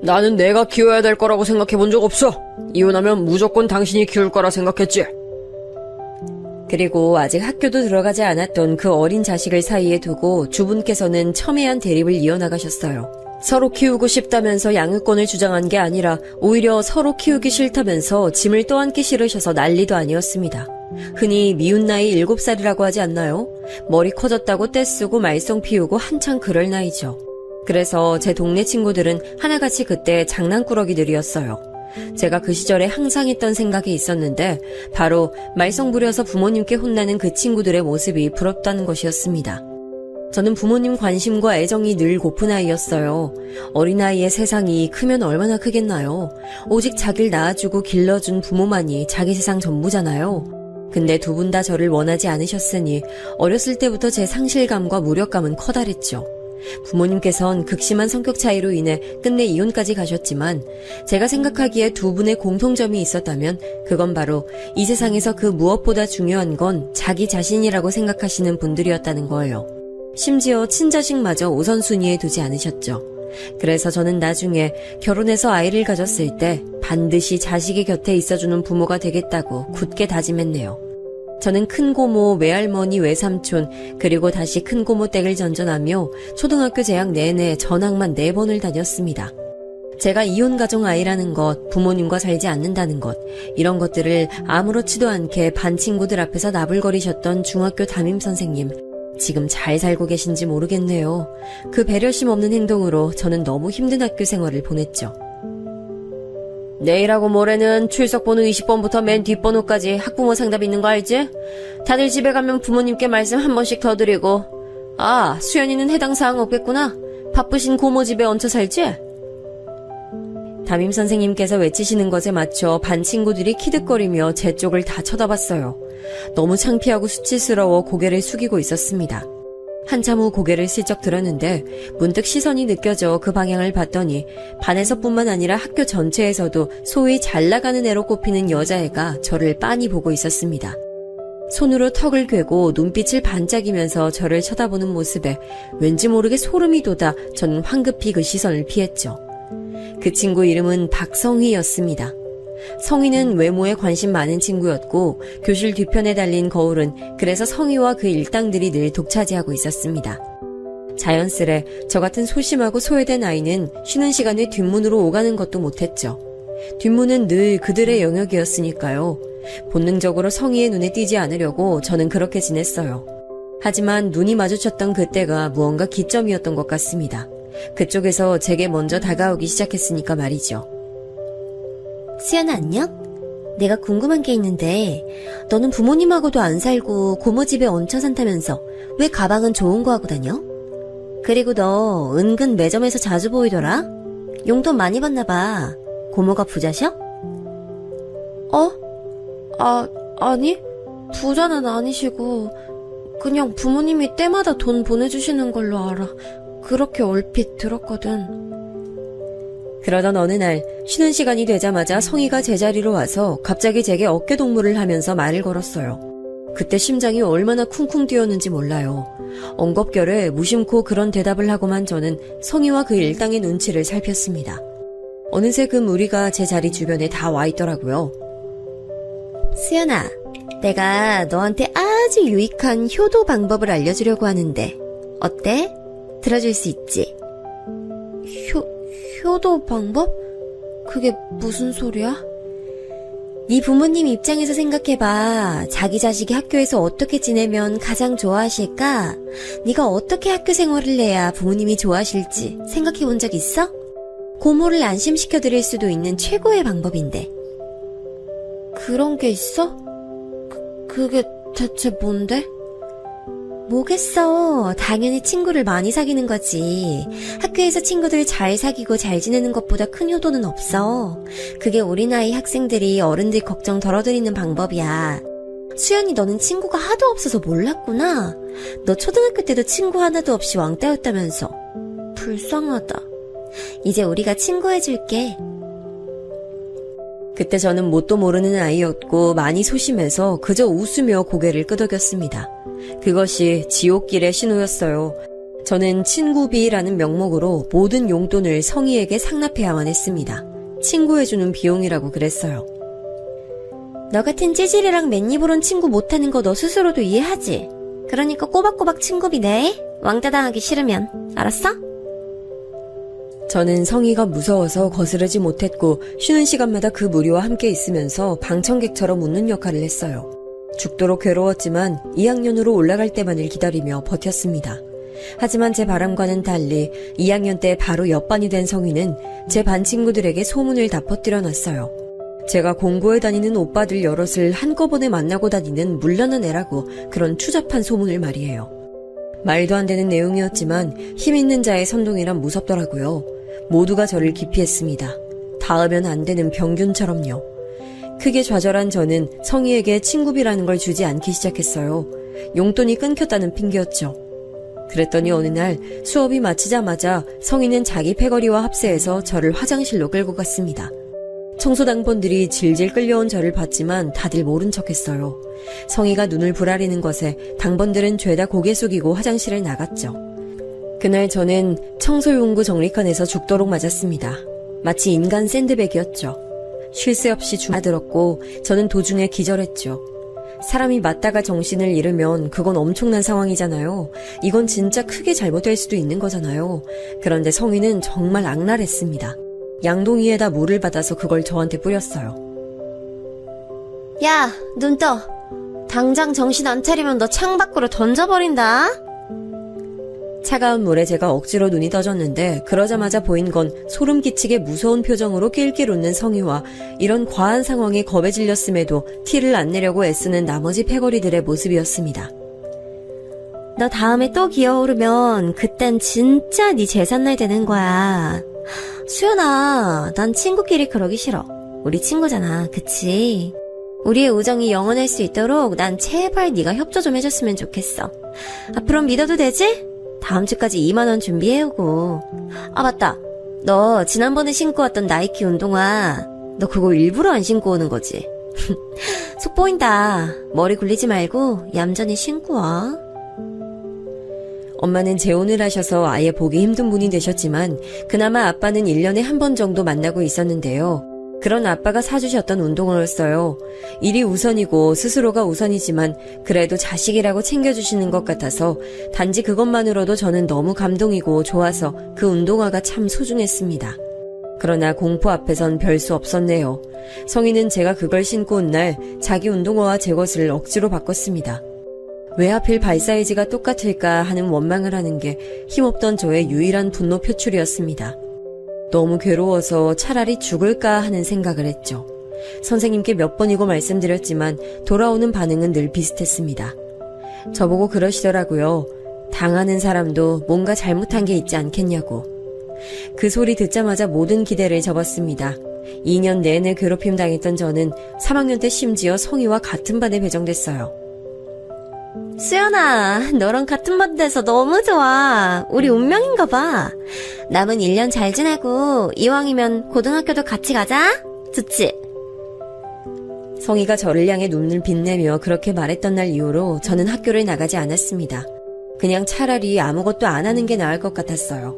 나는 내가 키워야 될 거라고 생각해 본 적 없어. 이혼하면 무조건 당신이 키울 거라 생각했지. 그리고 아직 학교도 들어가지 않았던 그 어린 자식을 사이에 두고 주분께서는 첨예한 대립을 이어나가셨어요. 서로 키우고 싶다면서 양육권을 주장한 게 아니라 오히려 서로 키우기 싫다면서 짐을 떠안기 싫으셔서 난리도 아니었습니다. 흔히 미운 나이 7살이라고 하지 않나요? 머리 커졌다고 떼쓰고 말썽 피우고 한창 그럴 나이죠. 그래서 제 동네 친구들은 하나같이 그때 장난꾸러기들이었어요. 제가 그 시절에 항상 했던 생각이 있었는데 바로 말썽 부려서 부모님께 혼나는 그 친구들의 모습이 부럽다는 것이었습니다. 저는 부모님 관심과 애정이 늘 고픈 아이였어요. 어린아이의 세상이 크면 얼마나 크겠나요? 오직 자기를 낳아주고 길러준 부모만이 자기 세상 전부잖아요. 근데 두 분 다 저를 원하지 않으셨으니 어렸을 때부터 제 상실감과 무력감은 커다랬죠. 부모님께선 극심한 성격 차이로 인해 끝내 이혼까지 가셨지만 제가 생각하기에 두 분의 공통점이 있었다면 그건 바로 이 세상에서 그 무엇보다 중요한 건 자기 자신이라고 생각하시는 분들이었다는 거예요. 심지어 친자식마저 우선순위에 두지 않으셨죠. 그래서 저는 나중에 결혼해서 아이를 가졌을 때 반드시 자식의 곁에 있어주는 부모가 되겠다고 굳게 다짐했네요. 저는 큰고모, 외할머니, 외삼촌, 그리고 다시 큰고모 댁을 전전하며 초등학교 재학 내내 전학만 4번을 다녔습니다. 제가 이혼 가정 아이라는 것, 부모님과 살지 않는다는 것, 이런 것들을 아무렇지도 않게 반 친구들 앞에서 나불거리셨던 중학교 담임선생님, 지금 잘 살고 계신지 모르겠네요. 그 배려심 없는 행동으로 저는 너무 힘든 학교 생활을 보냈죠. 내일하고 모레는 출석번호 20번부터 맨 뒷번호까지 학부모 상담 있는 거 알지? 다들 집에 가면 부모님께 말씀 한 번씩 더 드리고. 아, 수연이는 해당 사항 없겠구나. 바쁘신 고모 집에 얹혀 살지? 담임선생님께서 외치시는 것에 맞춰 반 친구들이 키득거리며 제 쪽을 다 쳐다봤어요. 너무 창피하고 수치스러워 고개를 숙이고 있었습니다. 한참 후 고개를 슬쩍 들었는데 문득 시선이 느껴져 그 방향을 봤더니 반에서뿐만 아니라 학교 전체에서도 소위 잘 나가는 애로 꼽히는 여자애가 저를 빤히 보고 있었습니다. 손으로 턱을 괴고 눈빛을 반짝이면서 저를 쳐다보는 모습에 왠지 모르게 소름이 돋아 저는 황급히 그 시선을 피했죠. 그 친구 이름은 박성희였습니다. 성희는 외모에 관심 많은 친구였고 교실 뒤편에 달린 거울은 그래서 성희와 그 일당들이 늘 독차지하고 있었습니다. 자연스레 저 같은 소심하고 소외된 아이는 쉬는 시간에 뒷문으로 오가는 것도 못했죠. 뒷문은 늘 그들의 영역이었으니까요. 본능적으로 성희의 눈에 띄지 않으려고 저는 그렇게 지냈어요. 하지만 눈이 마주쳤던 그때가 무언가 기점이었던 것 같습니다. 그쪽에서 제게 먼저 다가오기 시작했으니까 말이죠. 수연아 안녕? 내가 궁금한 게 있는데 너는 부모님하고도 안 살고 고모 집에 얹혀 산다면서 왜 가방은 좋은 거 하고 다녀? 그리고 너 은근 매점에서 자주 보이더라? 용돈 많이 받나 봐. 고모가 부자셔? 아니 부자는 아니시고 그냥 부모님이 때마다 돈 보내주시는 걸로 알아. 그렇게 얼핏 들었거든. 그러던 어느 날 쉬는 시간이 되자마자 성희가 제자리로 와서 갑자기 제게 어깨 동무를 하면서 말을 걸었어요. 그때 심장이 얼마나 쿵쿵 뛰었는지 몰라요. 엉겁결에 무심코 그런 대답을 하고만 저는 성희와 그 일당의 눈치를 살폈습니다. 어느새 그 무리가 제 자리 주변에 다 와 있더라고요. 수연아, 내가 너한테 아주 유익한 효도 방법을 알려주려고 하는데 어때? 들어줄 수 있지? 효도 방법? 그게 무슨 소리야? 네 부모님 입장에서 생각해봐. 자기 자식이 학교에서 어떻게 지내면 가장 좋아하실까? 네가 어떻게 학교 생활을 해야 부모님이 좋아하실지 생각해본 적 있어? 고모를 안심시켜드릴 수도 있는 최고의 방법인데. 그런 게 있어? 그게 대체 뭔데? 뭐겠어. 당연히 친구를 많이 사귀는 거지. 학교에서 친구들 잘 사귀고 잘 지내는 것보다 큰 효도는 없어. 그게 우리 나이 학생들이 어른들 걱정 덜어드리는 방법이야. 수연이 너는 친구가 하도 없어서 몰랐구나. 너 초등학교 때도 친구 하나도 없이 왕따였다면서. 불쌍하다. 이제 우리가 친구해줄게. 그때 저는 뭣도 모르는 아이였고 많이 소심해서 그저 웃으며 고개를 끄덕였습니다. 그것이 지옥길의 신호였어요. 저는 친구비라는 명목으로 모든 용돈을 성희에게 상납해야만 했습니다. 친구해주는 비용이라고 그랬어요. 너 같은 찌질이랑 맨입으론 친구 못하는 거 너 스스로도 이해하지? 그러니까 꼬박꼬박 친구비 내. 왕따 당하기 싫으면. 알았어? 저는 성희가 무서워서 거스르지 못했고 쉬는 시간마다 그 무리와 함께 있으면서 방청객처럼 웃는 역할을 했어요. 죽도록 괴로웠지만 2학년으로 올라갈 때만을 기다리며 버텼습니다. 하지만 제 바람과는 달리 2학년 때 바로 옆반이 된 성희는 제 반 친구들에게 소문을 다 퍼뜨려 놨어요. 제가 공고에 다니는 오빠들 여럿을 한꺼번에 만나고 다니는 물란한 애라고 그런 추잡한 소문을 말이에요. 말도 안 되는 내용이었지만 힘 있는 자의 선동이란 무섭더라고요. 모두가 저를 기피했습니다. 닿으면 안 되는 병균처럼요. 크게 좌절한 저는 성희에게 친구비라는 걸 주지 않기 시작했어요. 용돈이 끊겼다는 핑계였죠. 그랬더니 어느 날 수업이 마치자마자 성희는 자기 패거리와 합세해서 저를 화장실로 끌고 갔습니다. 청소당번들이 질질 끌려온 저를 봤지만 다들 모른 척했어요. 성희가 눈을 부라리는 것에 당번들은 죄다 고개 숙이고 화장실을 나갔죠. 그날 저는 청소용구 정리칸에서 죽도록 맞았습니다. 마치 인간 샌드백이었죠. 쉴 새 없이 주마들었고 저는 도중에 기절했죠. 사람이 맞다가 정신을 잃으면 그건 엄청난 상황이잖아요. 이건 진짜 크게 잘못될 수도 있는 거잖아요. 그런데 성희는 정말 악랄했습니다. 양동이에다 물을 받아서 그걸 저한테 뿌렸어요. 야, 눈 떠. 당장 정신 안 차리면 너 창밖으로 던져버린다. 차가운 물에 제가 억지로 눈이 떠졌는데 그러자마자 보인 건 소름 끼치게 무서운 표정으로 낄낄 웃는 성희와 이런 과한 상황에 겁에 질렸음에도 티를 안 내려고 애쓰는 나머지 패거리들의 모습이었습니다. 너 다음에 또 기어오르면 그땐 진짜 네 재산날 되는 거야. 수연아, 난 친구끼리 그러기 싫어. 우리 친구잖아, 그치? 우리의 우정이 영원할 수 있도록 난 제발 네가 협조 좀 해줬으면 좋겠어. 앞으로 믿어도 되지? 다음 주까지 2만 원 준비해오고. 아, 맞다. 너 지난번에 신고 왔던 나이키 운동화 너 그거 일부러 안 신고 오는 거지? 속 보인다. 머리 굴리지 말고 얌전히 신고 와. 엄마는 재혼을 하셔서 아예 보기 힘든 분이 되셨지만 그나마 아빠는 1년에 한 번 정도 만나고 있었는데요. 그런 아빠가 사주셨던 운동화였어요. 일이 우선이고 스스로가 우선이지만 그래도 자식이라고 챙겨주시는 것 같아서 단지 그것만으로도 저는 너무 감동이고 좋아서 그 운동화가 참 소중했습니다. 그러나 공포 앞에선 별 수 없었네요. 성희는 제가 그걸 신고 온 날 자기 운동화와 제 것을 억지로 바꿨습니다. 왜 하필 발 사이즈가 똑같을까 하는 원망을 하는 게 힘없던 저의 유일한 분노 표출이었습니다. 너무 괴로워서 차라리 죽을까 하는 생각을 했죠. 선생님께 몇 번이고 말씀드렸지만 돌아오는 반응은 늘 비슷했습니다. 저보고 그러시더라고요. 당하는 사람도 뭔가 잘못한 게 있지 않겠냐고. 그 소리 듣자마자 모든 기대를 접었습니다. 2년 내내 괴롭힘 당했던 저는 3학년 때 심지어 성희와 같은 반에 배정됐어요. 수연아, 너랑 같은 반 돼서 너무 좋아. 우리 운명인가 봐. 남은 1년 잘 지내고 이왕이면 고등학교도 같이 가자. 좋지? 성희가 저를 향해 눈을 빛내며 그렇게 말했던 날 이후로 저는 학교를 나가지 않았습니다. 그냥 차라리 아무것도 안 하는 게 나을 것 같았어요.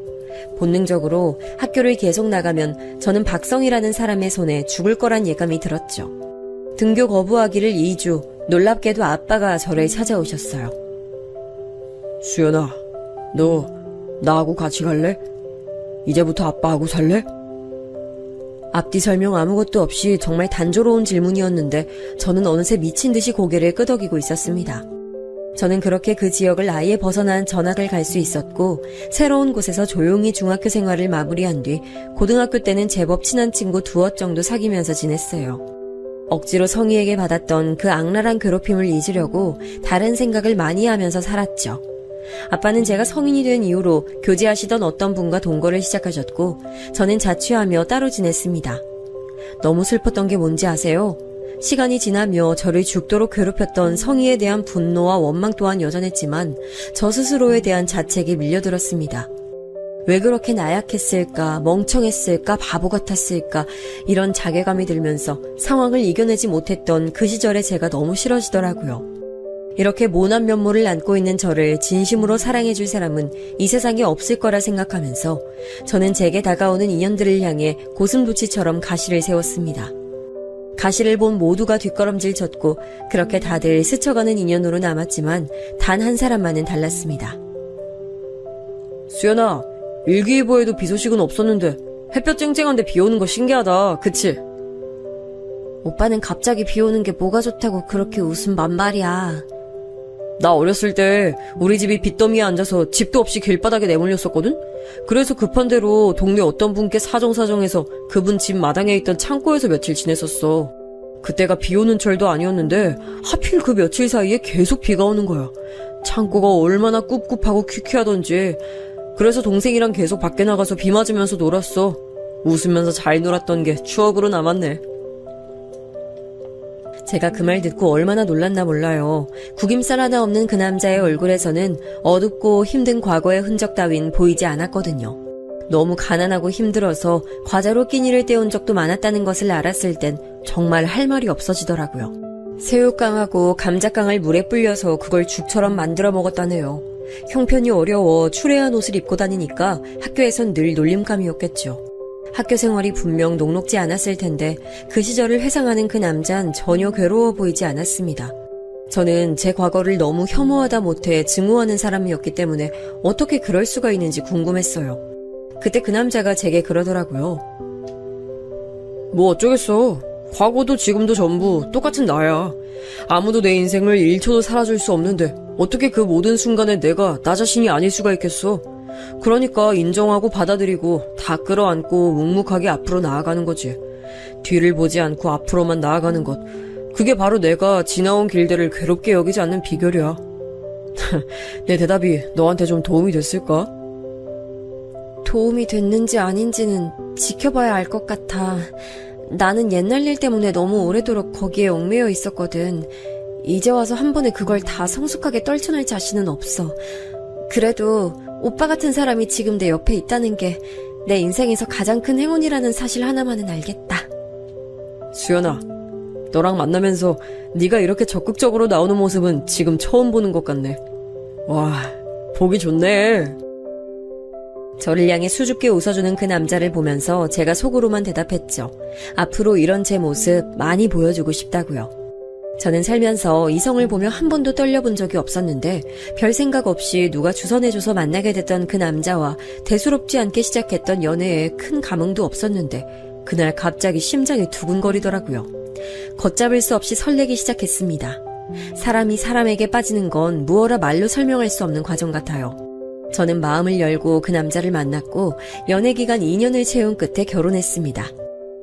본능적으로 학교를 계속 나가면 저는 박성희라는 사람의 손에 죽을 거란 예감이 들었죠. 등교 거부하기를 2주, 놀랍게도 아빠가 저를 찾아오셨어요. 수연아, 너 나하고 같이 갈래? 이제부터 아빠하고 살래? 앞뒤 설명 아무것도 없이 정말 단조로운 질문이었는데 저는 어느새 미친 듯이 고개를 끄덕이고 있었습니다. 저는 그렇게 그 지역을 아예 벗어난 전학을 갈 수 있었고 새로운 곳에서 조용히 중학교 생활을 마무리한 뒤 고등학교 때는 제법 친한 친구 두어 정도 사귀면서 지냈어요. 억지로 성희에게 받았던 그 악랄한 괴롭힘을 잊으려고 다른 생각을 많이 하면서 살았죠. 아빠는 제가 성인이 된 이후로 교제하시던 어떤 분과 동거를 시작하셨고 저는 자취하며 따로 지냈습니다. 너무 슬펐던 게 뭔지 아세요? 시간이 지나며 저를 죽도록 괴롭혔던 성희에 대한 분노와 원망 또한 여전했지만 저 스스로에 대한 자책이 밀려들었습니다. 왜 그렇게 나약했을까, 멍청했을까, 바보 같았을까 이런 자괴감이 들면서 상황을 이겨내지 못했던 그 시절의 제가 너무 싫어지더라고요. 이렇게 모난 면모를 안고 있는 저를 진심으로 사랑해줄 사람은 이 세상에 없을 거라 생각하면서 저는 제게 다가오는 인연들을 향해 고슴도치처럼 가시를 세웠습니다. 가시를 본 모두가 뒷걸음질 쳤고 그렇게 다들 스쳐가는 인연으로 남았지만 단 한 사람만은 달랐습니다. 수연아, 일기예보에도 비 소식은 없었는데 햇볕 쨍쨍한데 비 오는 거 신기하다, 그치? 오빠는 갑자기 비 오는 게 뭐가 좋다고 그렇게 웃음 만말이야. 나 어렸을 때 우리 집이 빚더미에 앉아서 집도 없이 길바닥에 내몰렸었거든? 그래서 급한 대로 동네 어떤 분께 사정사정해서 그분 집 마당에 있던 창고에서 며칠 지냈었어. 그때가 비 오는 철도 아니었는데 하필 그 며칠 사이에 계속 비가 오는 거야. 창고가 얼마나 꿉꿉하고 퀴퀴하던지. 그래서 동생이랑 계속 밖에 나가서 비 맞으면서 놀았어. 웃으면서 잘 놀았던 게 추억으로 남았네. 제가 그 말 듣고 얼마나 놀랐나 몰라요. 구김살 하나 없는 그 남자의 얼굴에서는 어둡고 힘든 과거의 흔적 따윈 보이지 않았거든요. 너무 가난하고 힘들어서 과자로 끼니를 때운 적도 많았다는 것을 알았을 땐 정말 할 말이 없어지더라고요. 새우깡하고 감자깡을 물에 불려서 그걸 죽처럼 만들어 먹었다네요. 형편이 어려워 추레한 옷을 입고 다니니까 학교에선 늘 놀림감이었겠죠. 학교 생활이 분명 녹록지 않았을 텐데 그 시절을 회상하는 그 남잔 전혀 괴로워 보이지 않았습니다. 저는 제 과거를 너무 혐오하다 못해 증오하는 사람이었기 때문에 어떻게 그럴 수가 있는지 궁금했어요. 그때 그 남자가 제게 그러더라고요. 뭐 어쩌겠어. 과거도 지금도 전부 똑같은 나야. 아무도 내 인생을 1초도 살아줄 수 없는데 어떻게 그 모든 순간에 내가 나 자신이 아닐 수가 있겠어. 그러니까 인정하고 받아들이고 다 끌어안고 묵묵하게 앞으로 나아가는 거지. 뒤를 보지 않고 앞으로만 나아가는 것. 그게 바로 내가 지나온 길들을 괴롭게 여기지 않는 비결이야. 내 대답이 너한테 좀 도움이 됐을까? 도움이 됐는지 아닌지는 지켜봐야 알 것 같아. 나는 옛날 일 때문에 너무 오래도록 거기에 얽매여 있었거든. 이제 와서 한 번에 그걸 다 성숙하게 떨쳐낼 자신은 없어. 그래도 오빠 같은 사람이 지금 내 옆에 있다는 게 내 인생에서 가장 큰 행운이라는 사실 하나만은 알겠다. 수연아, 너랑 만나면서 네가 이렇게 적극적으로 나오는 모습은 지금 처음 보는 것 같네. 와, 보기 좋네. 저를 향해 수줍게 웃어주는 그 남자를 보면서 제가 속으로만 대답했죠. 앞으로 이런 제 모습 많이 보여주고 싶다고요. 저는 살면서 이성을 보며 한 번도 떨려본 적이 없었는데 별 생각 없이 누가 주선해줘서 만나게 됐던 그 남자와 대수롭지 않게 시작했던 연애에 큰 감흥도 없었는데 그날 갑자기 심장이 두근거리더라고요. 걷잡을 수 없이 설레기 시작했습니다. 사람이 사람에게 빠지는 건 무어라 말로 설명할 수 없는 과정 같아요. 저는 마음을 열고 그 남자를 만났고 연애 기간 2년을 채운 끝에 결혼했습니다.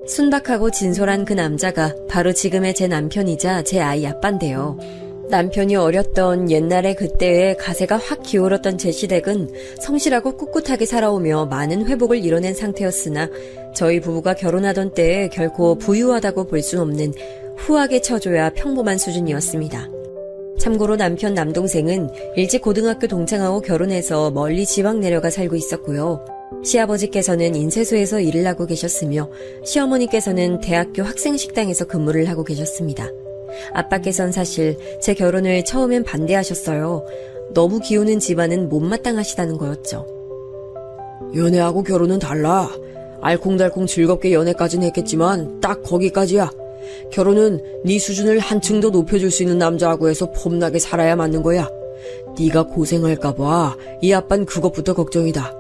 순박하고 진솔한 그 남자가 바로 지금의 제 남편이자 제 아이 아빠인데요. 남편이 어렸던 옛날에 그때의 가세가 확 기울었던 제 시댁은 성실하고 꿋꿋하게 살아오며 많은 회복을 이뤄낸 상태였으나 저희 부부가 결혼하던 때에 결코 부유하다고 볼 수 없는 후하게 쳐줘야 평범한 수준이었습니다. 참고로 남편 남동생은 일찍 고등학교 동창하고 결혼해서 멀리 지방 내려가 살고 있었고요. 시아버지께서는 인쇄소에서 일을 하고 계셨으며 시어머니께서는 대학교 학생식당에서 근무를 하고 계셨습니다. 아빠께선 사실 제 결혼을 처음엔 반대하셨어요. 너무 기우는 집안은 못마땅하시다는 거였죠. 연애하고 결혼은 달라. 알콩달콩 즐겁게 연애까지는 했겠지만 딱 거기까지야. 결혼은 네 수준을 한층 더 높여줄 수 있는 남자하고 해서 폼나게 살아야 맞는 거야. 네가 고생할까봐 이 아빤 그것부터 걱정이다.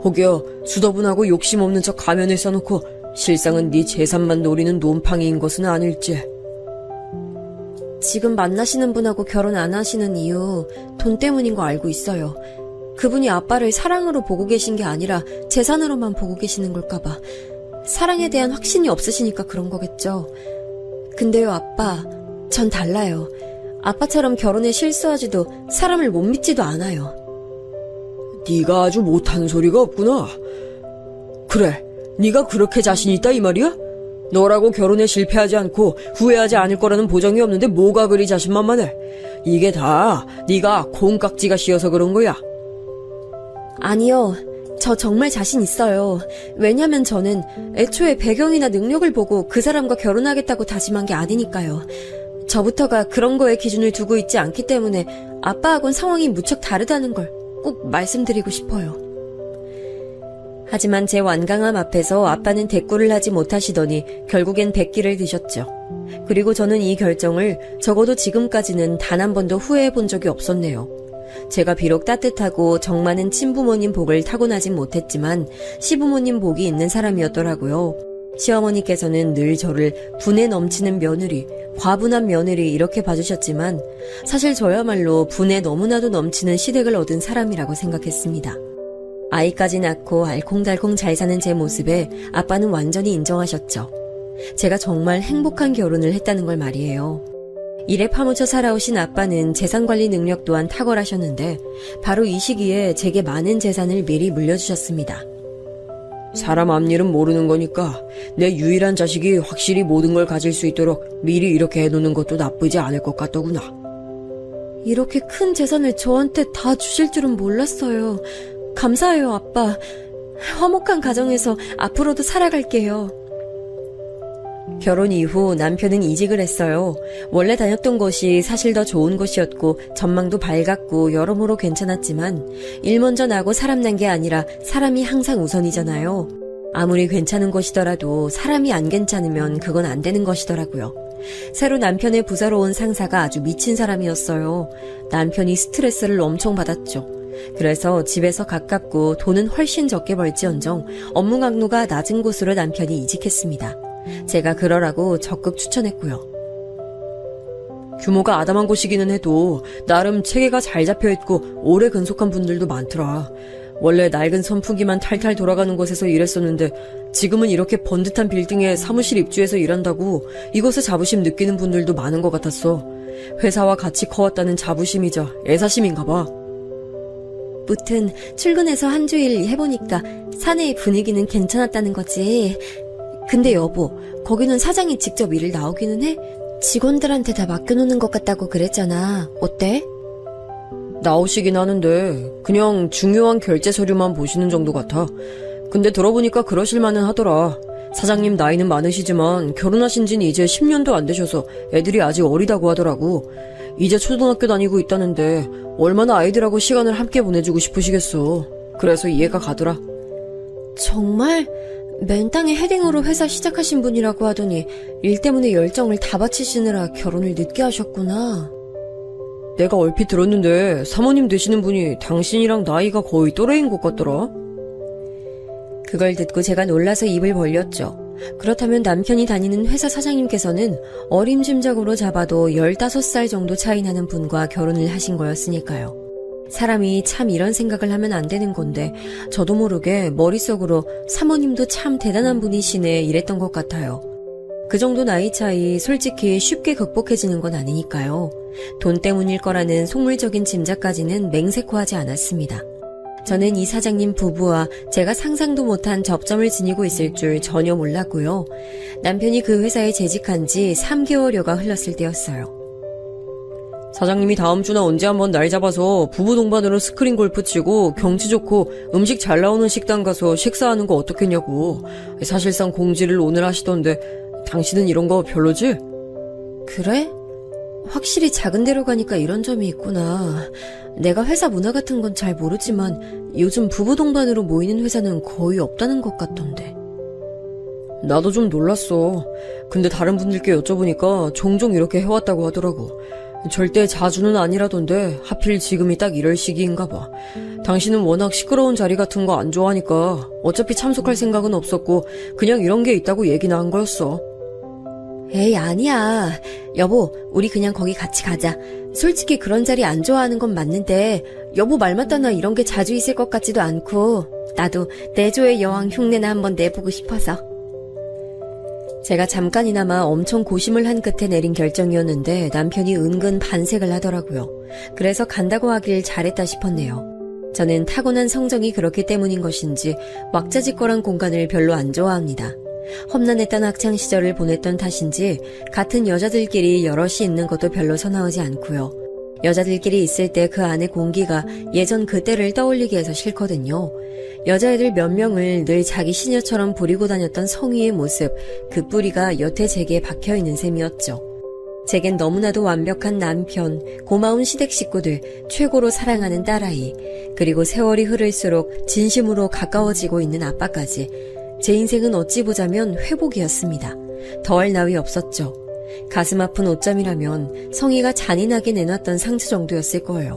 혹여 수더분하고 욕심 없는 척 가면을 써놓고 실상은 네 재산만 노리는 논팡이인 것은 아닐지. 지금 만나시는 분하고 결혼 안 하시는 이유 돈 때문인 거 알고 있어요. 그분이 아빠를 사랑으로 보고 계신 게 아니라 재산으로만 보고 계시는 걸까봐. 사랑에 대한 확신이 없으시니까 그런 거겠죠. 근데요, 아빠, 전 달라요. 아빠처럼 결혼에 실수하지도 사람을 못 믿지도 않아요. 네가 아주 못하는 소리가 없구나. 그래, 네가 그렇게 자신 있다 이 말이야? 너라고 결혼에 실패하지 않고 후회하지 않을 거라는 보장이 없는데 뭐가 그리 자신만만해. 이게 다 네가 콩깍지가 씌어서 그런 거야. 아니요, 저 정말 자신 있어요. 왜냐면 저는 애초에 배경이나 능력을 보고 그 사람과 결혼하겠다고 다짐한 게 아니니까요. 저부터가 그런 거에 기준을 두고 있지 않기 때문에 아빠하고는 상황이 무척 다르다는 걸 꼭 말씀드리고 싶어요. 하지만 제 완강함 앞에서 아빠는 대꾸를 하지 못하시더니 결국엔 백기를 드셨죠. 그리고 저는 이 결정을 적어도 지금까지는 단 한 번도 후회해 본 적이 없었네요. 제가 비록 따뜻하고 정 많은 친부모님 복을 타고나진 못했지만 시부모님 복이 있는 사람이었더라고요. 시어머니께서는 늘 저를 분에 넘치는 며느리, 과분한 며느리 이렇게 봐주셨지만 사실 저야말로 분에 너무나도 넘치는 시댁을 얻은 사람이라고 생각했습니다. 아이까지 낳고 알콩달콩 잘 사는 제 모습에 아빠는 완전히 인정하셨죠. 제가 정말 행복한 결혼을 했다는 걸 말이에요. 일에 파묻혀 살아오신 아빠는 재산관리 능력 또한 탁월하셨는데 바로 이 시기에 제게 많은 재산을 미리 물려주셨습니다. 사람 앞일은 모르는 거니까 내 유일한 자식이 확실히 모든 걸 가질 수 있도록 미리 이렇게 해놓는 것도 나쁘지 않을 것 같더구나. 이렇게 큰 재산을 저한테 다 주실 줄은 몰랐어요. 감사해요, 아빠. 화목한 가정에서 앞으로도 살아갈게요. 결혼 이후 남편은 이직을 했어요. 원래 다녔던 곳이 사실 더 좋은 곳이었고 전망도 밝았고 여러모로 괜찮았지만 일 먼저 나고 사람 난 게 아니라 사람이 항상 우선이잖아요. 아무리 괜찮은 곳이더라도 사람이 안 괜찮으면 그건 안 되는 것이더라고요. 새로 남편의 부서로 온 상사가 아주 미친 사람이었어요. 남편이 스트레스를 엄청 받았죠. 그래서 집에서 가깝고 돈은 훨씬 적게 벌지언정 업무 강도가 낮은 곳으로 남편이 이직했습니다. 제가 그러라고 적극 추천했고요. 규모가 아담한 곳이기는 해도 나름 체계가 잘 잡혀있고 오래 근속한 분들도 많더라. 원래 낡은 선풍기만 탈탈 돌아가는 곳에서 일했었는데 지금은 이렇게 번듯한 빌딩에 사무실 입주해서 일한다고 이곳에 자부심 느끼는 분들도 많은 것 같았어. 회사와 같이 커왔다는 자부심이자 애사심인가 봐. 무튼 출근해서 한 주일 해보니까 사내의 분위기는 괜찮았다는 거지. 근데 여보, 거기는 사장이 직접 일을 나오기는 해? 직원들한테 다 맡겨놓는 것 같다고 그랬잖아. 어때? 나오시긴 하는데 그냥 중요한 결제 서류만 보시는 정도 같아. 근데 들어보니까 그러실만은 하더라. 사장님 나이는 많으시지만 결혼하신 지는 이제 10년도 안 되셔서 애들이 아직 어리다고 하더라고. 이제 초등학교 다니고 있다는데 얼마나 아이들하고 시간을 함께 보내주고 싶으시겠어. 그래서 이해가 가더라. 정말? 맨땅에 헤딩으로 회사 시작하신 분이라고 하더니 일 때문에 열정을 다 바치시느라 결혼을 늦게 하셨구나. 내가 얼핏 들었는데 사모님 되시는 분이 당신이랑 나이가 거의 또래인 것 같더라. 그걸 듣고 제가 놀라서 입을 벌렸죠. 그렇다면 남편이 다니는 회사 사장님께서는 어림짐작으로 잡아도 15살 정도 차이 나는 분과 결혼을 하신 거였으니까요. 사람이 참 이런 생각을 하면 안 되는 건데 저도 모르게 머릿속으로 사모님도 참 대단한 분이시네 이랬던 것 같아요. 그 정도 나이 차이 솔직히 쉽게 극복해지는 건 아니니까요. 돈 때문일 거라는 속물적인 짐작까지는 맹세코하지 않았습니다. 저는 이 사장님 부부와 제가 상상도 못한 접점을 지니고 있을 줄 전혀 몰랐고요. 남편이 그 회사에 재직한 지 3개월여가 흘렀을 때였어요. 사장님이 다음 주나 언제 한번 날 잡아서 부부 동반으로 스크린 골프 치고 경치 좋고 음식 잘 나오는 식당 가서 식사하는 거 어떻겠냐고. 사실상 공지를 오늘 하시던데 당신은 이런 거 별로지? 그래? 확실히 작은 데로 가니까 이런 점이 있구나. 내가 회사 문화 같은 건 잘 모르지만 요즘 부부 동반으로 모이는 회사는 거의 없다는 것 같던데. 나도 좀 놀랐어. 근데 다른 분들께 여쭤보니까 종종 이렇게 해왔다고 하더라고. 절대 자주는 아니라던데 하필 지금이 딱 이럴 시기인가 봐. 당신은 워낙 시끄러운 자리 같은 거 안 좋아하니까 어차피 참석할 생각은 없었고 그냥 이런 게 있다고 얘기나 한 거였어. 에이, 아니야. 여보, 우리 그냥 거기 같이 가자. 솔직히 그런 자리 안 좋아하는 건 맞는데 여보 말 맞다 나 이런 게 자주 있을 것 같지도 않고 나도 내조의 여왕 흉내나 한번 내보고 싶어서. 제가 잠깐이나마 엄청 고심을 한 끝에 내린 결정이었는데 남편이 은근 반색을 하더라고요. 그래서 간다고 하길 잘했다 싶었네요. 저는 타고난 성정이 그렇기 때문인 것인지 왁자지껄한 공간을 별로 안 좋아합니다. 험난했던 학창시절을 보냈던 탓인지 같은 여자들끼리 여럿이 있는 것도 별로 선하지 않고요. 여자들끼리 있을 때 그 안의 공기가 예전 그때를 떠올리게 해서 싫거든요. 여자애들 몇 명을 늘 자기 시녀처럼 부리고 다녔던 성희의 모습, 그 뿌리가 여태 제게 박혀있는 셈이었죠. 제겐 너무나도 완벽한 남편, 고마운 시댁 식구들, 최고로 사랑하는 딸아이, 그리고 세월이 흐를수록 진심으로 가까워지고 있는 아빠까지. 제 인생은 어찌 보자면 회복이었습니다. 더할 나위 없었죠. 가슴 아픈 오점이라면 성희가 잔인하게 내놨던 상처 정도였을 거예요.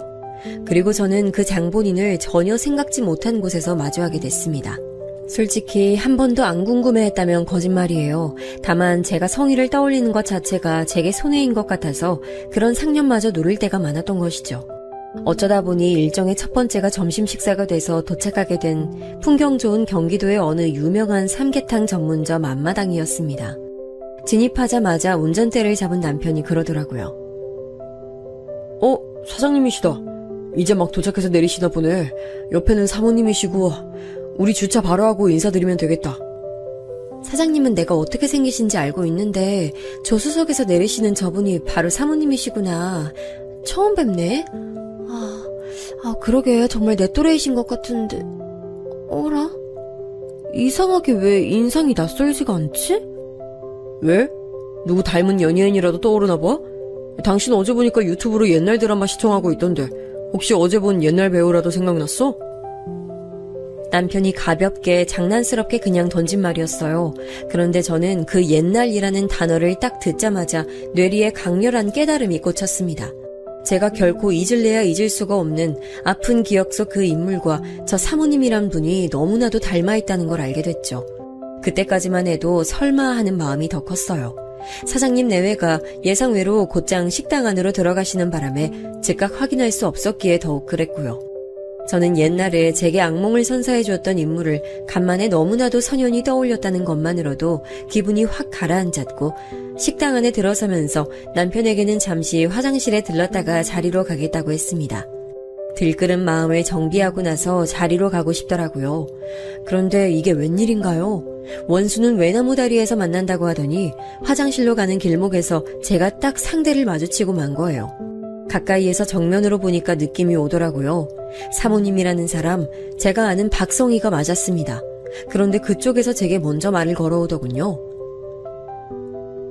그리고 저는 그 장본인을 전혀 생각지 못한 곳에서 마주하게 됐습니다. 솔직히 한 번도 안 궁금해했다면 거짓말이에요. 다만 제가 성희를 떠올리는 것 자체가 제게 손해인 것 같아서 그런 상념마저 누를 때가 많았던 것이죠. 어쩌다 보니 일정의 첫 번째가 점심 식사가 돼서 도착하게 된 풍경 좋은 경기도의 어느 유명한 삼계탕 전문점 앞마당이었습니다. 진입하자마자 운전대를 잡은 남편이 그러더라고요. 사장님이시다. 이제 막 도착해서 내리시나 보네. 옆에는 사모님이시고 우리 주차 바로 하고 인사드리면 되겠다. 사장님은 내가 어떻게 생기신지 알고 있는데 조수석에서 내리시는 저분이 바로 사모님이시구나. 처음 뵙네. 그러게 정말 내 또래이신 것 같은데. 어라? 이상하게 왜 인상이 낯설지가 않지? 왜? 누구 닮은 연예인이라도 떠오르나 봐? 당신 어제 보니까 유튜브로 옛날 드라마 시청하고 있던데 혹시 어제 본 옛날 배우라도 생각났어? 남편이 가볍게 장난스럽게 그냥 던진 말이었어요. 그런데 저는 그 옛날이라는 단어를 딱 듣자마자 뇌리에 강렬한 깨달음이 꽂혔습니다. 제가 결코 잊을래야 잊을 수가 없는 아픈 기억 속 그 인물과 저 사모님이란 분이 너무나도 닮아있다는 걸 알게 됐죠. 그때까지만 해도 설마 하는 마음이 더 컸어요. 사장님 내외가 예상외로 곧장 식당 안으로 들어가시는 바람에 즉각 확인할 수 없었기에 더욱 그랬고요. 저는 옛날에 제게 악몽을 선사해 주었던 인물을 간만에 너무나도 선연히 떠올렸다는 것만으로도 기분이 확 가라앉았고 식당 안에 들어서면서 남편에게는 잠시 화장실에 들렀다가 자리로 가겠다고 했습니다. 들끓은 마음을 정비하고 나서 자리로 가고 싶더라고요. 그런데 이게 웬일인가요? 원수는 외나무 다리에서 만난다고 하더니 화장실로 가는 길목에서 제가 딱 상대를 마주치고 만 거예요. 가까이에서 정면으로 보니까 느낌이 오더라고요. 사모님이라는 사람, 제가 아는 박성희가 맞았습니다. 그런데 그쪽에서 제게 먼저 말을 걸어오더군요.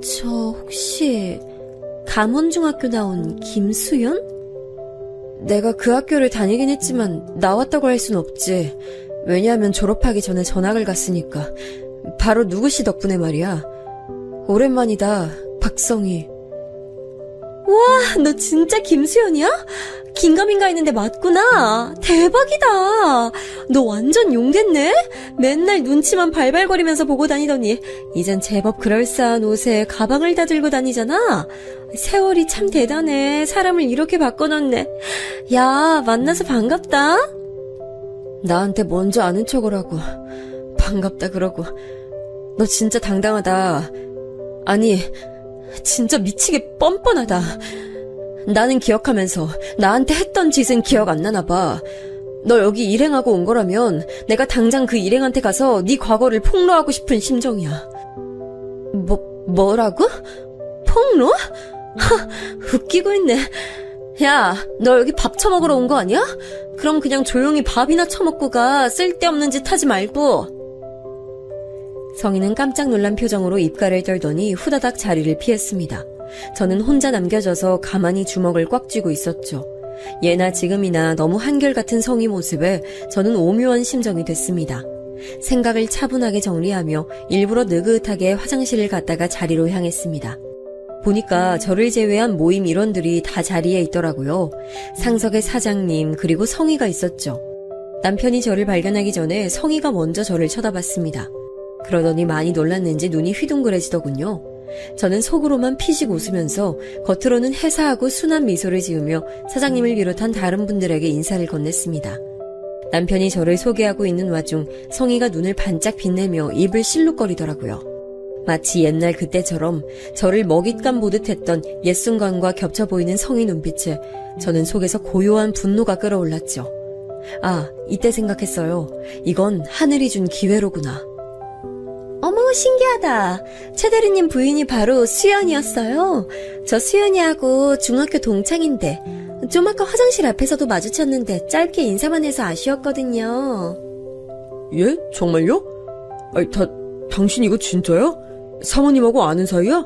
저 혹시 감원중학교 나온 김수연? 내가 그 학교를 다니긴 했지만 나왔다고 할 순 없지. 왜냐하면 졸업하기 전에 전학을 갔으니까. 바로 누구시 덕분에 말이야. 오랜만이다, 박성희. 와, 너 진짜 김수현이야? 긴가민가 했는데 맞구나. 대박이다. 너 완전 용됐네? 맨날 눈치만 발발거리면서 보고 다니더니 이젠 제법 그럴싸한 옷에 가방을 다 들고 다니잖아. 세월이 참 대단해. 사람을 이렇게 바꿔놨네. 야, 만나서 반갑다. 나한테 먼저 아는 척을 하고 반갑다 그러고. 너 진짜 당당하다. 아니, 진짜 미치게 뻔뻔하다. 나는 기억하면서 나한테 했던 짓은 기억 안 나나 봐. 너 여기 일행하고 온 거라면 내가 당장 그 일행한테 가서 네 과거를 폭로하고 싶은 심정이야. 뭐라고? 폭로? 하, 웃기고 있네. 야, 너 여기 밥 처먹으러 온 거 아니야? 그럼 그냥 조용히 밥이나 처먹고 가. 쓸데없는 짓 하지 말고. 성희는 깜짝 놀란 표정으로 입가를 떨더니 후다닥 자리를 피했습니다. 저는 혼자 남겨져서 가만히 주먹을 꽉 쥐고 있었죠. 예나 지금이나 너무 한결같은 성희 모습에 저는 오묘한 심정이 됐습니다. 생각을 차분하게 정리하며 일부러 느긋하게 화장실을 갔다가 자리로 향했습니다. 보니까 저를 제외한 모임 일원들이 다 자리에 있더라고요. 상석의 사장님 그리고 성희가 있었죠. 남편이 저를 발견하기 전에 성희가 먼저 저를 쳐다봤습니다. 그러더니 많이 놀랐는지 눈이 휘둥그레지더군요. 저는 속으로만 피식 웃으면서 겉으로는 해사하고 순한 미소를 지으며 사장님을 비롯한 다른 분들에게 인사를 건넸습니다. 남편이 저를 소개하고 있는 와중 성희가 눈을 반짝 빛내며 입을 실룩거리더라고요. 마치 옛날 그때처럼 저를 먹잇감 보듯 했던 옛 순간과 겹쳐 보이는 성희 눈빛에 저는 속에서 고요한 분노가 끓어올랐죠. 아, 이때 생각했어요. 이건 하늘이 준 기회로구나. 어머, 신기하다. 최 대리님 부인이 바로 수연이었어요. 저 수연이하고 중학교 동창인데 좀 아까 화장실 앞에서도 마주쳤는데 짧게 인사만 해서 아쉬웠거든요. 예? 정말요? 아니, 당신 이거 진짜야? 사모님하고 아는 사이야?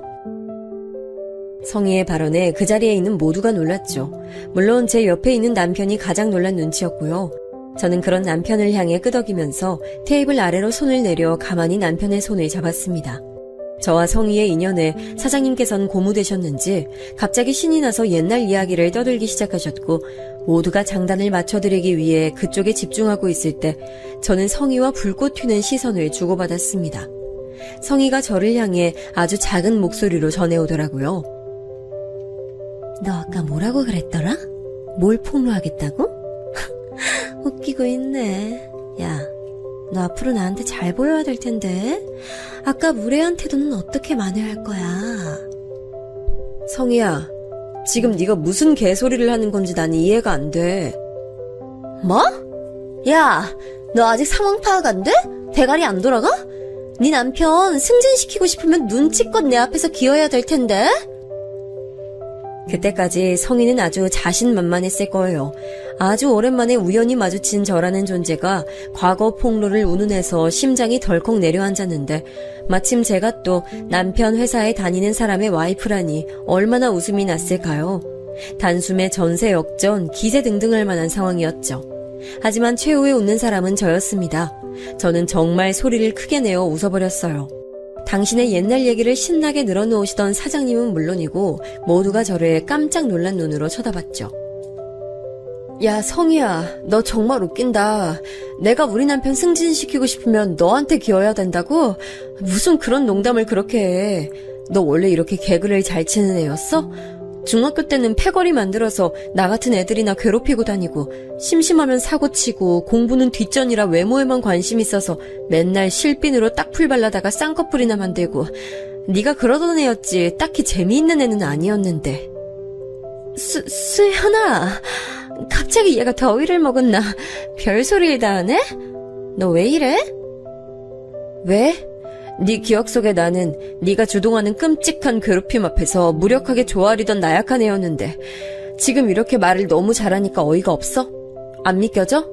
성희의 발언에 그 자리에 있는 모두가 놀랐죠. 물론 제 옆에 있는 남편이 가장 놀란 눈치였고요. 저는 그런 남편을 향해 끄덕이면서 테이블 아래로 손을 내려 가만히 남편의 손을 잡았습니다. 저와 성희의 인연에 사장님께서는 고무되셨는지 갑자기 신이 나서 옛날 이야기를 떠들기 시작하셨고 모두가 장단을 맞춰드리기 위해 그쪽에 집중하고 있을 때 저는 성희와 불꽃 튀는 시선을 주고받았습니다. 성희가 저를 향해 아주 작은 목소리로 전해오더라고요. 너 아까 뭐라고 그랬더라? 뭘 폭로하겠다고? 웃기고 있네. 야, 너 앞으로 나한테 잘 보여야 될 텐데. 아까 무례한 태도는 어떻게 만회할 거야? 성희야, 지금 네가 무슨 개소리를 하는 건지 난 이해가 안 돼. 뭐? 야, 너 아직 상황 파악 안 돼? 대가리 안 돌아가? 네 남편 승진시키고 싶으면 눈치껏 내 앞에서 기어야 될 텐데. 그때까지 성희는 아주 자신만만했을 거예요. 아주 오랜만에 우연히 마주친 저라는 존재가 과거 폭로를 운운해서 심장이 덜컥 내려앉았는데 마침 제가 또 남편 회사에 다니는 사람의 와이프라니 얼마나 웃음이 났을까요? 단숨에 전세 역전, 기세등등할 만한 상황이었죠. 하지만 최후에 웃는 사람은 저였습니다. 저는 정말 소리를 크게 내어 웃어버렸어요. 당신의 옛날 얘기를 신나게 늘어놓으시던 사장님은 물론이고 모두가 저를 깜짝 놀란 눈으로 쳐다봤죠. 야, 성희야, 너 정말 웃긴다. 내가 우리 남편 승진시키고 싶으면 너한테 기어야 된다고? 무슨 그런 농담을 그렇게 해. 너 원래 이렇게 개그를 잘 치는 애였어? 중학교 때는 패거리 만들어서 나 같은 애들이나 괴롭히고 다니고 심심하면 사고치고 공부는 뒷전이라 외모에만 관심 있어서 맨날 실핀으로 딱풀 발라다가 쌍꺼풀이나 만들고 네가 그러던 애였지 딱히 재미있는 애는 아니었는데. 수연아, 갑자기 얘가 더위를 먹었나? 별소리를 다 하네? 너 왜 이래? 왜? 네 기억 속에 나는 네가 주동하는 끔찍한 괴롭힘 앞에서 무력하게 조아리던 나약한 애였는데 지금 이렇게 말을 너무 잘하니까 어이가 없어? 안 믿겨져?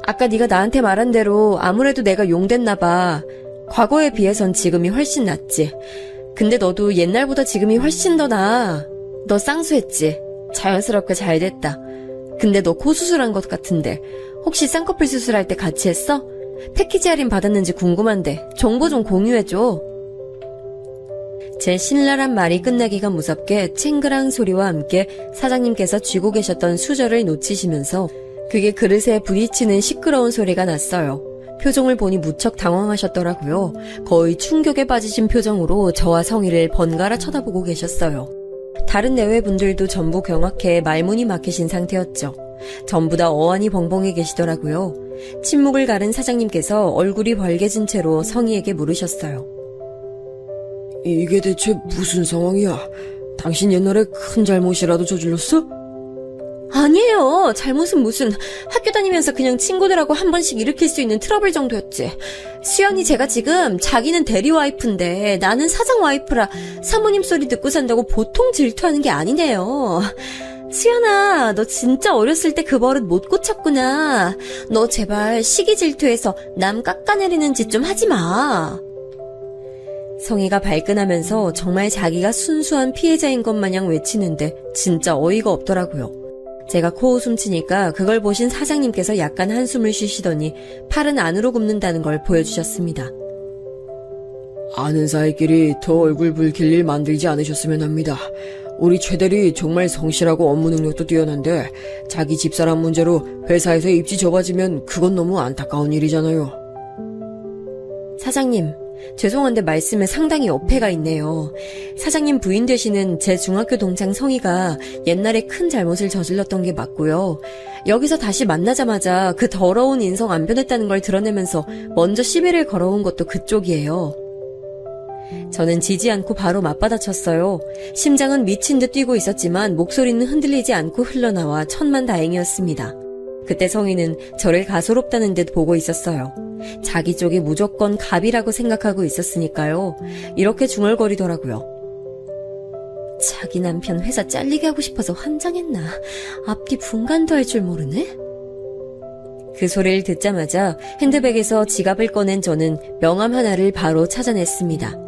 아까 네가 나한테 말한 대로 아무래도 내가 용됐나 봐. 과거에 비해선 지금이 훨씬 낫지. 근데 너도 옛날보다 지금이 훨씬 더 나아. 너 쌍수했지? 자연스럽게 잘 됐다. 근데 너 코 수술한 것 같은데 혹시 쌍꺼풀 수술할 때 같이 했어? 패키지 할인 받았는지 궁금한데 정보 좀 공유해줘. 제 신랄한 말이 끝나기가 무섭게 챙그랑 소리와 함께 사장님께서 쥐고 계셨던 수저를 놓치시면서 그게 그릇에 부딪히는 시끄러운 소리가 났어요. 표정을 보니 무척 당황하셨더라고요. 거의 충격에 빠지신 표정으로 저와 성희를 번갈아 쳐다보고 계셨어요. 다른 내외분들도 전부 경악해 말문이 막히신 상태였죠. 전부 다 어안이 벙벙해 계시더라고요. 침묵을 가른 사장님께서 얼굴이 벌개진 채로 성희에게 물으셨어요. 이게 대체 무슨 상황이야? 당신 옛날에 큰 잘못이라도 저질렀어? 아니에요. 잘못은 무슨, 학교 다니면서 그냥 친구들하고 한 번씩 일으킬 수 있는 트러블 정도였지. 수연이 제가 지금 자기는 대리 와이프인데 나는 사장 와이프라 사모님 소리 듣고 산다고 보통 질투하는 게 아니네요. 수연아, 너 진짜 어렸을 때 그 버릇 못 고쳤구나. 너 제발 시기 질투해서 남 깎아내리는 짓 좀 하지 마. 성희가 발끈하면서 정말 자기가 순수한 피해자인 것 마냥 외치는데 진짜 어이가 없더라고요. 제가 코웃음 치니까 그걸 보신 사장님께서 약간 한숨을 쉬시더니 팔은 안으로 굽는다는 걸 보여주셨습니다. 아는 사이끼리 더 얼굴 붉힐 일 만들지 않으셨으면 합니다. 우리 최대리 정말 성실하고 업무 능력도 뛰어난데 자기 집사람 문제로 회사에서 입지 좁아지면 그건 너무 안타까운 일이잖아요. 사장님, 죄송한데 말씀에 상당히 어폐가 있네요. 사장님 부인 되시는 제 중학교 동창 성희가 옛날에 큰 잘못을 저질렀던 게 맞고요. 여기서 다시 만나자마자 그 더러운 인성 안 변했다는 걸 드러내면서 먼저 시비를 걸어온 것도 그쪽이에요. 저는 지지 않고 바로 맞받아쳤어요. 심장은 미친 듯 뛰고 있었지만 목소리는 흔들리지 않고 흘러나와 천만다행이었습니다. 그때 성희는 저를 가소롭다는 듯 보고 있었어요. 자기 쪽이 무조건 갑이라고 생각하고 있었으니까요. 이렇게 중얼거리더라고요. 자기 남편 회사 잘리게 하고 싶어서 환장했나? 앞뒤 분간도 할 줄 모르네? 그 소리를 듣자마자 핸드백에서 지갑을 꺼낸 저는 명함 하나를 바로 찾아냈습니다.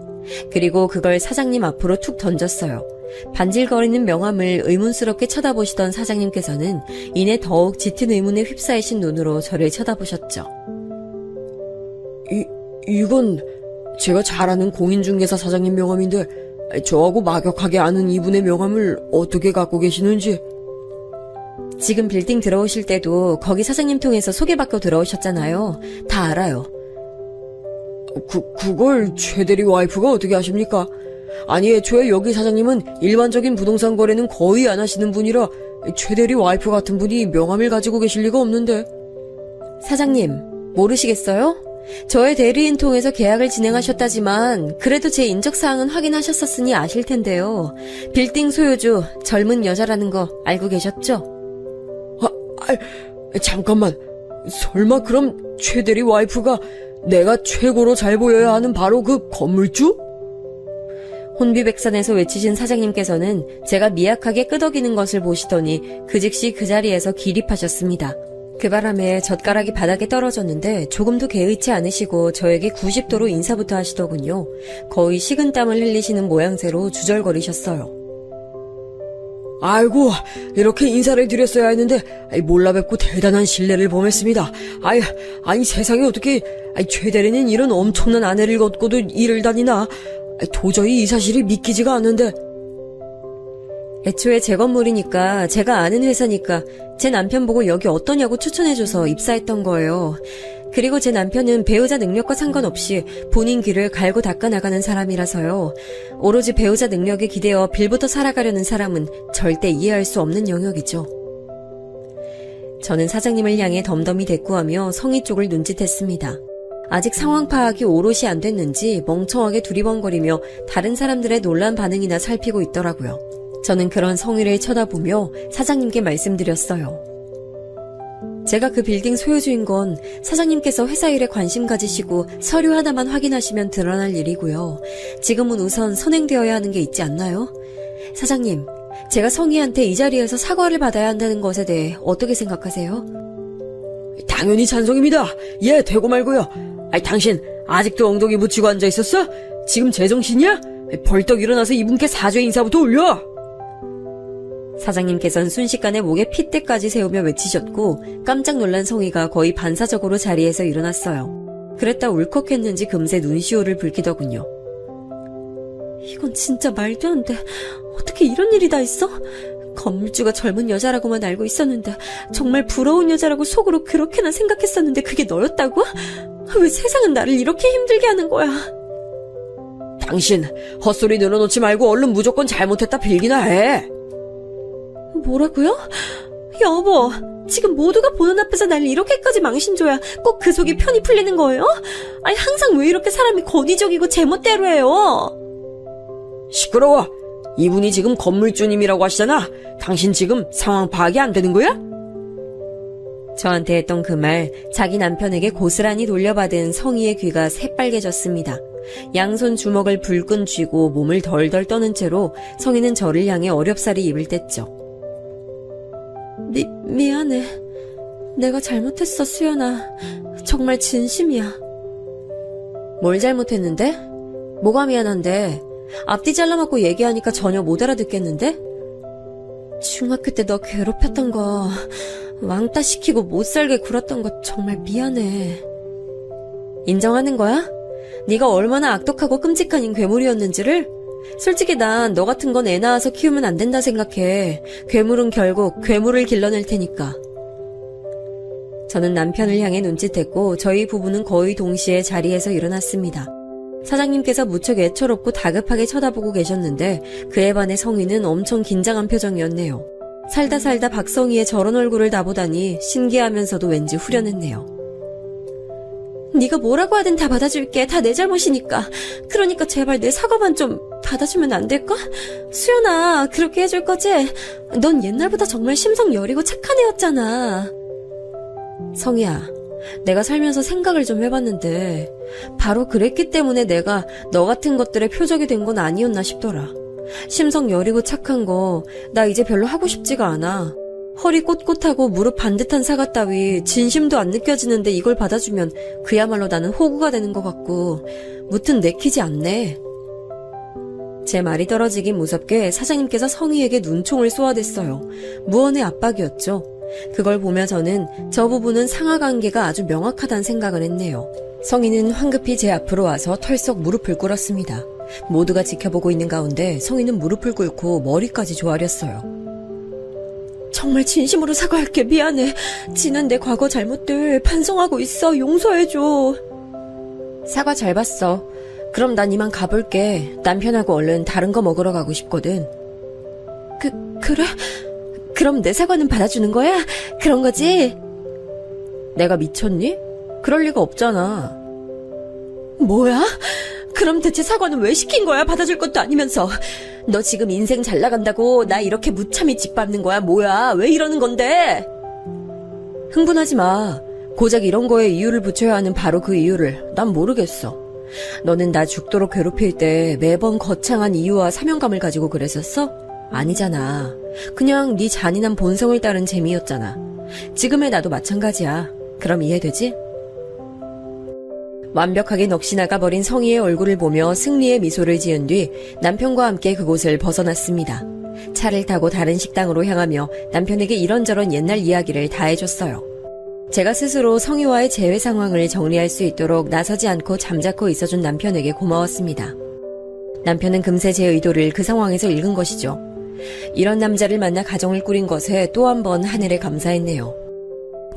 그리고 그걸 사장님 앞으로 툭 던졌어요. 반질거리는 명함을 의문스럽게 쳐다보시던 사장님께서는 이내 더욱 짙은 의문에 휩싸이신 눈으로 저를 쳐다보셨죠. 이건 제가 잘 아는 공인중개사 사장님 명함인데 저하고 막역하게 아는 이분의 명함을 어떻게 갖고 계시는지. 지금 빌딩 들어오실 때도 거기 사장님 통해서 소개받고 들어오셨잖아요. 다 알아요. 그걸 최대리 와이프가 어떻게 아십니까? 아니, 애초에 여기 사장님은 일반적인 부동산 거래는 거의 안 하시는 분이라 최대리 와이프 같은 분이 명함을 가지고 계실 리가 없는데. 사장님, 모르시겠어요? 저의 대리인 통해서 계약을 진행하셨다지만 그래도 제 인적사항은 확인하셨었으니 아실 텐데요. 빌딩 소유주 젊은 여자라는 거 알고 계셨죠? 잠깐만. 설마 그럼 최대리 와이프가 내가 최고로 잘 보여야 하는 바로 그 건물주? 혼비백산에서 외치신 사장님께서는 제가 미약하게 끄덕이는 것을 보시더니 그 즉시 그 자리에서 기립하셨습니다. 그 바람에 젓가락이 바닥에 떨어졌는데 조금도 개의치 않으시고 저에게 90도로 인사부터 하시더군요. 거의 식은땀을 흘리시는 모양새로 주절거리셨어요. 아이고, 이렇게 인사를 드렸어야 했는데 몰라 뵙고 대단한 신뢰를 범했습니다. 아니 세상에 어떻게 최 대리는 이런 엄청난 아내를 걷고도 일을 다니나. 도저히 이 사실이 믿기지가 않는데. 애초에 제 건물이니까 제가 아는 회사니까 제 남편 보고 여기 어떠냐고 추천해줘서 입사했던 거예요. 그리고 제 남편은 배우자 능력과 상관없이 본인 길을 갈고 닦아 나가는 사람이라서요. 오로지 배우자 능력에 기대어 빌부터 살아가려는 사람은 절대 이해할 수 없는 영역이죠. 저는 사장님을 향해 덤덤히 대꾸하며 성희 쪽을 눈짓했습니다. 아직 상황 파악이 오롯이 안 됐는지 멍청하게 두리번거리며 다른 사람들의 놀란 반응이나 살피고 있더라고요. 저는 그런 성희를 쳐다보며 사장님께 말씀드렸어요. 제가 그 빌딩 소유주인 건 사장님께서 회사 일에 관심 가지시고 서류 하나만 확인하시면 드러날 일이고요. 지금은 우선 선행되어야 하는 게 있지 않나요? 사장님, 제가 성희한테 이 자리에서 사과를 받아야 한다는 것에 대해 어떻게 생각하세요? 당연히 찬성입니다. 예, 되고 말고요. 당신 아직도 엉덩이 붙이고 앉아 있었어? 지금 제정신이야? 벌떡 일어나서 이분께 사죄 인사부터 올려. 사장님께서는 순식간에 목에 핏대까지 세우며 외치셨고 깜짝 놀란 성희가 거의 반사적으로 자리에서 일어났어요. 그랬다 울컥했는지 금세 눈시울을 붉히더군요. 이건 진짜 말도 안 돼. 어떻게 이런 일이 다 있어? 건물주가 젊은 여자라고만 알고 있었는데 정말 부러운 여자라고 속으로 그렇게나 생각했었는데 그게 너였다고? 왜 세상은 나를 이렇게 힘들게 하는 거야? 당신 헛소리 늘어놓지 말고 얼른 무조건 잘못했다 빌기나 해. 뭐라고요? 여보, 지금 모두가 보는 앞에서 날 이렇게까지 망신줘야 꼭 그 속이 편히 풀리는 거예요? 아니 항상 왜 이렇게 사람이 권위적이고 제멋대로 해요? 시끄러워. 이분이 지금 건물주님이라고 하시잖아. 당신 지금 상황 파악이 안 되는 거야? 저한테 했던 그 말, 자기 남편에게 고스란히 돌려받은 성희의 귀가 새빨개졌습니다. 양손 주먹을 불끈 쥐고 몸을 덜덜 떠는 채로 성희는 저를 향해 어렵사리 입을 뗐죠. 미안해. 내가 잘못했어, 수연아. 정말 진심이야. 뭘 잘못했는데? 뭐가 미안한데? 앞뒤 잘라먹고 얘기하니까 전혀 못 알아듣겠는데? 중학교 때 너 괴롭혔던 거, 왕따 시키고 못 살게 굴었던 거 정말 미안해. 인정하는 거야? 네가 얼마나 악독하고 끔찍한 괴물이었는지를? 솔직히 난 너 같은 건 애 낳아서 키우면 안 된다 생각해. 괴물은 결국 괴물을 길러낼 테니까. 저는 남편을 향해 눈짓했고 저희 부부는 거의 동시에 자리에서 일어났습니다. 사장님께서 무척 애처롭고 다급하게 쳐다보고 계셨는데 그에 반해 성희는 엄청 긴장한 표정이었네요. 살다 살다 박성희의 저런 얼굴을 다보다니 신기하면서도 왠지 후련했네요. 네가 뭐라고 하든 다 받아줄게. 다 내 잘못이니까. 그러니까 제발 내 사과만 좀 받아주면 안 될까? 수연아, 그렇게 해줄 거지? 넌 옛날보다 정말 심성 여리고 착한 애였잖아. 성희야, 내가 살면서 생각을 좀 해봤는데 바로 그랬기 때문에 내가 너 같은 것들의 표적이 된 건 아니었나 싶더라. 심성 여리고 착한 거 나 이제 별로 하고 싶지가 않아. 허리 꼿꼿하고 무릎 반듯한 사과 따위 진심도 안 느껴지는데 이걸 받아주면 그야말로 나는 호구가 되는 것 같고 무튼 내키지 않네. 제 말이 떨어지긴 무섭게 사장님께서 성희에게 눈총을 쏘아댔어요. 무언의 압박이었죠. 그걸 보며 저는 저 부부는 상하관계가 아주 명확하다는 생각을 했네요. 성희는 황급히 제 앞으로 와서 털썩 무릎을 꿇었습니다. 모두가 지켜보고 있는 가운데 성희는 무릎을 꿇고 머리까지 조아렸어요. 정말 진심으로 사과할게. 미안해. 지난 내 과거 잘못들 반성하고 있어. 용서해줘. 사과 잘 봤어. 그럼 난 이만 가볼게. 남편하고 얼른 다른 거 먹으러 가고 싶거든. 그래? 그럼 내 사과는 받아주는 거야? 그런 거지? 내가 미쳤니? 그럴 리가 없잖아. 뭐야? 그럼 대체 사과는 왜 시킨 거야? 받아줄 것도 아니면서. 너 지금 인생 잘 나간다고 나 이렇게 무참히 짓밟는 거야? 뭐야? 왜 이러는 건데? 흥분하지 마. 고작 이런 거에 이유를 붙여야 하는 바로 그 이유를 난 모르겠어. 너는 나 죽도록 괴롭힐 때 매번 거창한 이유와 사명감을 가지고 그랬었어? 아니잖아. 그냥 네 잔인한 본성을 따른 재미였잖아. 지금의 나도 마찬가지야. 그럼 이해되지? 완벽하게 넋이 나가버린 성희의 얼굴을 보며 승리의 미소를 지은 뒤 남편과 함께 그곳을 벗어났습니다. 차를 타고 다른 식당으로 향하며 남편에게 이런저런 옛날 이야기를 다 해줬어요. 제가 스스로 성희와의 재회 상황을 정리할 수 있도록 나서지 않고 잠자코 있어준 남편에게 고마웠습니다. 남편은 금세 제 의도를 그 상황에서 읽은 것이죠. 이런 남자를 만나 가정을 꾸린 것에 또 한 번 하늘에 감사했네요.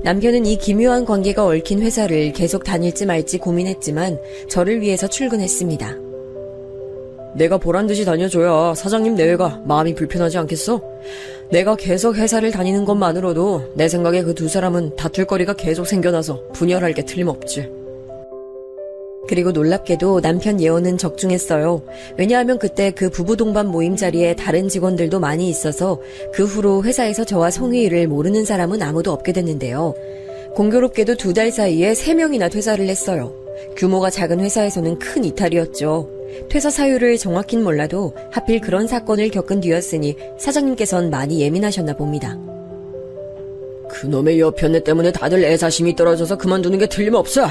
남편은 이 기묘한 관계가 얽힌 회사를 계속 다닐지 말지 고민했지만 저를 위해서 출근했습니다. 내가 보란듯이 다녀줘야 사장님 내외가 마음이 불편하지 않겠어? 내가 계속 회사를 다니는 것만으로도 내 생각에 그 두 사람은 다툴 거리가 계속 생겨나서 분열할 게 틀림없지. 그리고 놀랍게도 남편 예언은 적중했어요. 왜냐하면 그때 그 부부 동반 모임 자리에 다른 직원들도 많이 있어서 그 후로 회사에서 저와 성희를 모르는 사람은 아무도 없게 됐는데요. 공교롭게도 2달 사이에 3명이나 퇴사를 했어요. 규모가 작은 회사에서는 큰 이탈이었죠. 퇴사 사유를 정확히는 몰라도 하필 그런 사건을 겪은 뒤였으니 사장님께선 많이 예민하셨나 봅니다. 그놈의 여편네 때문에 다들 애사심이 떨어져서 그만두는 게 틀림없어.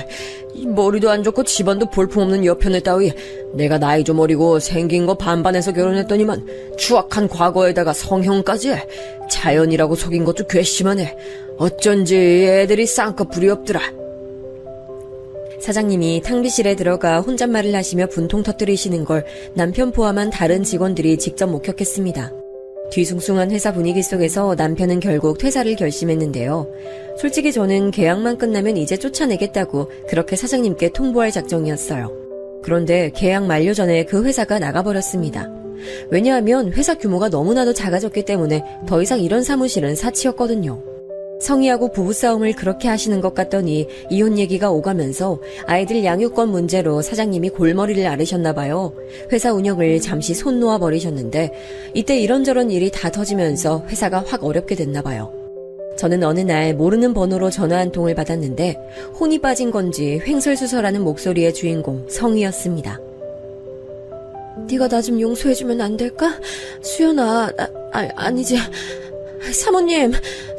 이 머리도 안 좋고 집안도 볼품없는 여편네 따위. 내가 나이 좀 어리고 생긴 거 반반해서 결혼했더니만 추악한 과거에다가 성형까지. 자연이라고 속인 것도 괘씸하네. 어쩐지 애들이 쌍꺼풀이 없더라. 사장님이 탕비실에 들어가 혼잣말을 하시며 분통 터뜨리시는 걸 남편 포함한 다른 직원들이 직접 목격했습니다. 뒤숭숭한 회사 분위기 속에서 남편은 결국 퇴사를 결심했는데요. 솔직히 저는 계약만 끝나면 이제 쫓아내겠다고 그렇게 사장님께 통보할 작정이었어요. 그런데 계약 만료 전에 그 회사가 나가버렸습니다. 왜냐하면 회사 규모가 너무나도 작아졌기 때문에 더 이상 이런 사무실은 사치였거든요. 성희하고 부부싸움을 그렇게 하시는 것 같더니 이혼 얘기가 오가면서 아이들 양육권 문제로 사장님이 골머리를 앓으셨나 봐요. 회사 운영을 잠시 손 놓아 버리셨는데 이때 이런저런 일이 다 터지면서 회사가 확 어렵게 됐나 봐요. 저는 어느 날 모르는 번호로 전화 한 통을 받았는데 혼이 빠진 건지 횡설수설하는 목소리의 주인공 성희였습니다. 네가 나 좀 용서해주면 안 될까? 수연아, 아니지. 사모님,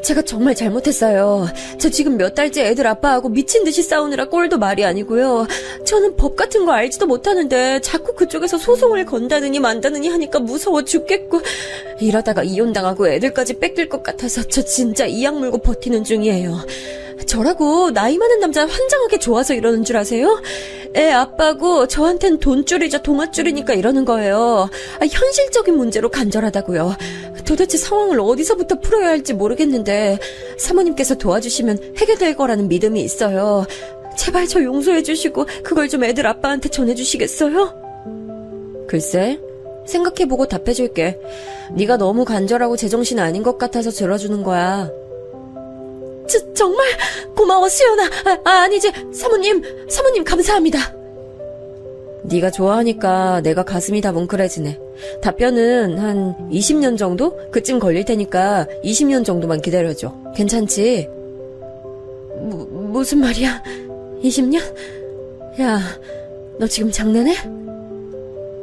제가 정말 잘못했어요. 저 지금 몇 달째 애들 아빠하고 미친 듯이 싸우느라 꼴도 말이 아니고요. 저는 법 같은 거 알지도 못하는데 자꾸 그쪽에서 소송을 건다느니 만다느니 하니까 무서워 죽겠고 이러다가 이혼당하고 애들까지 뺏길 것 같아서 저 진짜 이악 물고 버티는 중이에요. 저라고 나이 많은 남자 환장하게 좋아서 이러는 줄 아세요? 애 아빠고 저한텐 돈줄이자 동아줄이니까 이러는 거예요. 현실적인 문제로 간절하다고요. 도대체 상황을 어디서부터 풀어야 할지 모르겠는데 사모님께서 도와주시면 해결될 거라는 믿음이 있어요. 제발 저 용서해 주시고 그걸 좀 애들 아빠한테 전해주시겠어요? 글쎄, 생각해보고 답해줄게. 네가 너무 간절하고 제정신 아닌 것 같아서 들어주는 거야. 정말 고마워 수연아. 아니지 사모님 감사합니다. 네가 좋아하니까 내가 가슴이 다 뭉클해지네. 답변은 한 20년 정도? 그쯤 걸릴 테니까 20년 정도만 기다려줘. 괜찮지? 무슨 말이야? 20년? 야, 너 지금 장난해?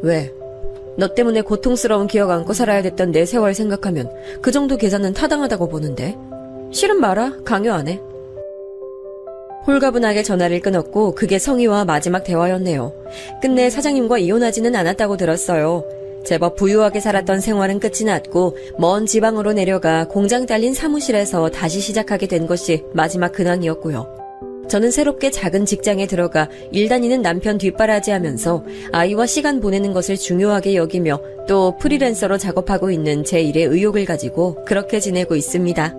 왜? 너 때문에 고통스러운 기억 안고 살아야 됐던 내 세월 생각하면 그 정도 계산은 타당하다고 보는데. 싫은 말아. 강요 안 해. 홀가분하게 전화를 끊었고 그게 성희와 마지막 대화였네요. 끝내 사장님과 이혼하지는 않았다고 들었어요. 제법 부유하게 살았던 생활은 끝이 났고 먼 지방으로 내려가 공장 딸린 사무실에서 다시 시작하게 된 것이 마지막 근황이었고요. 저는 새롭게 작은 직장에 들어가 일 다니는 남편 뒷바라지하면서 아이와 시간 보내는 것을 중요하게 여기며 또 프리랜서로 작업하고 있는 제 일에 의욕을 가지고 그렇게 지내고 있습니다.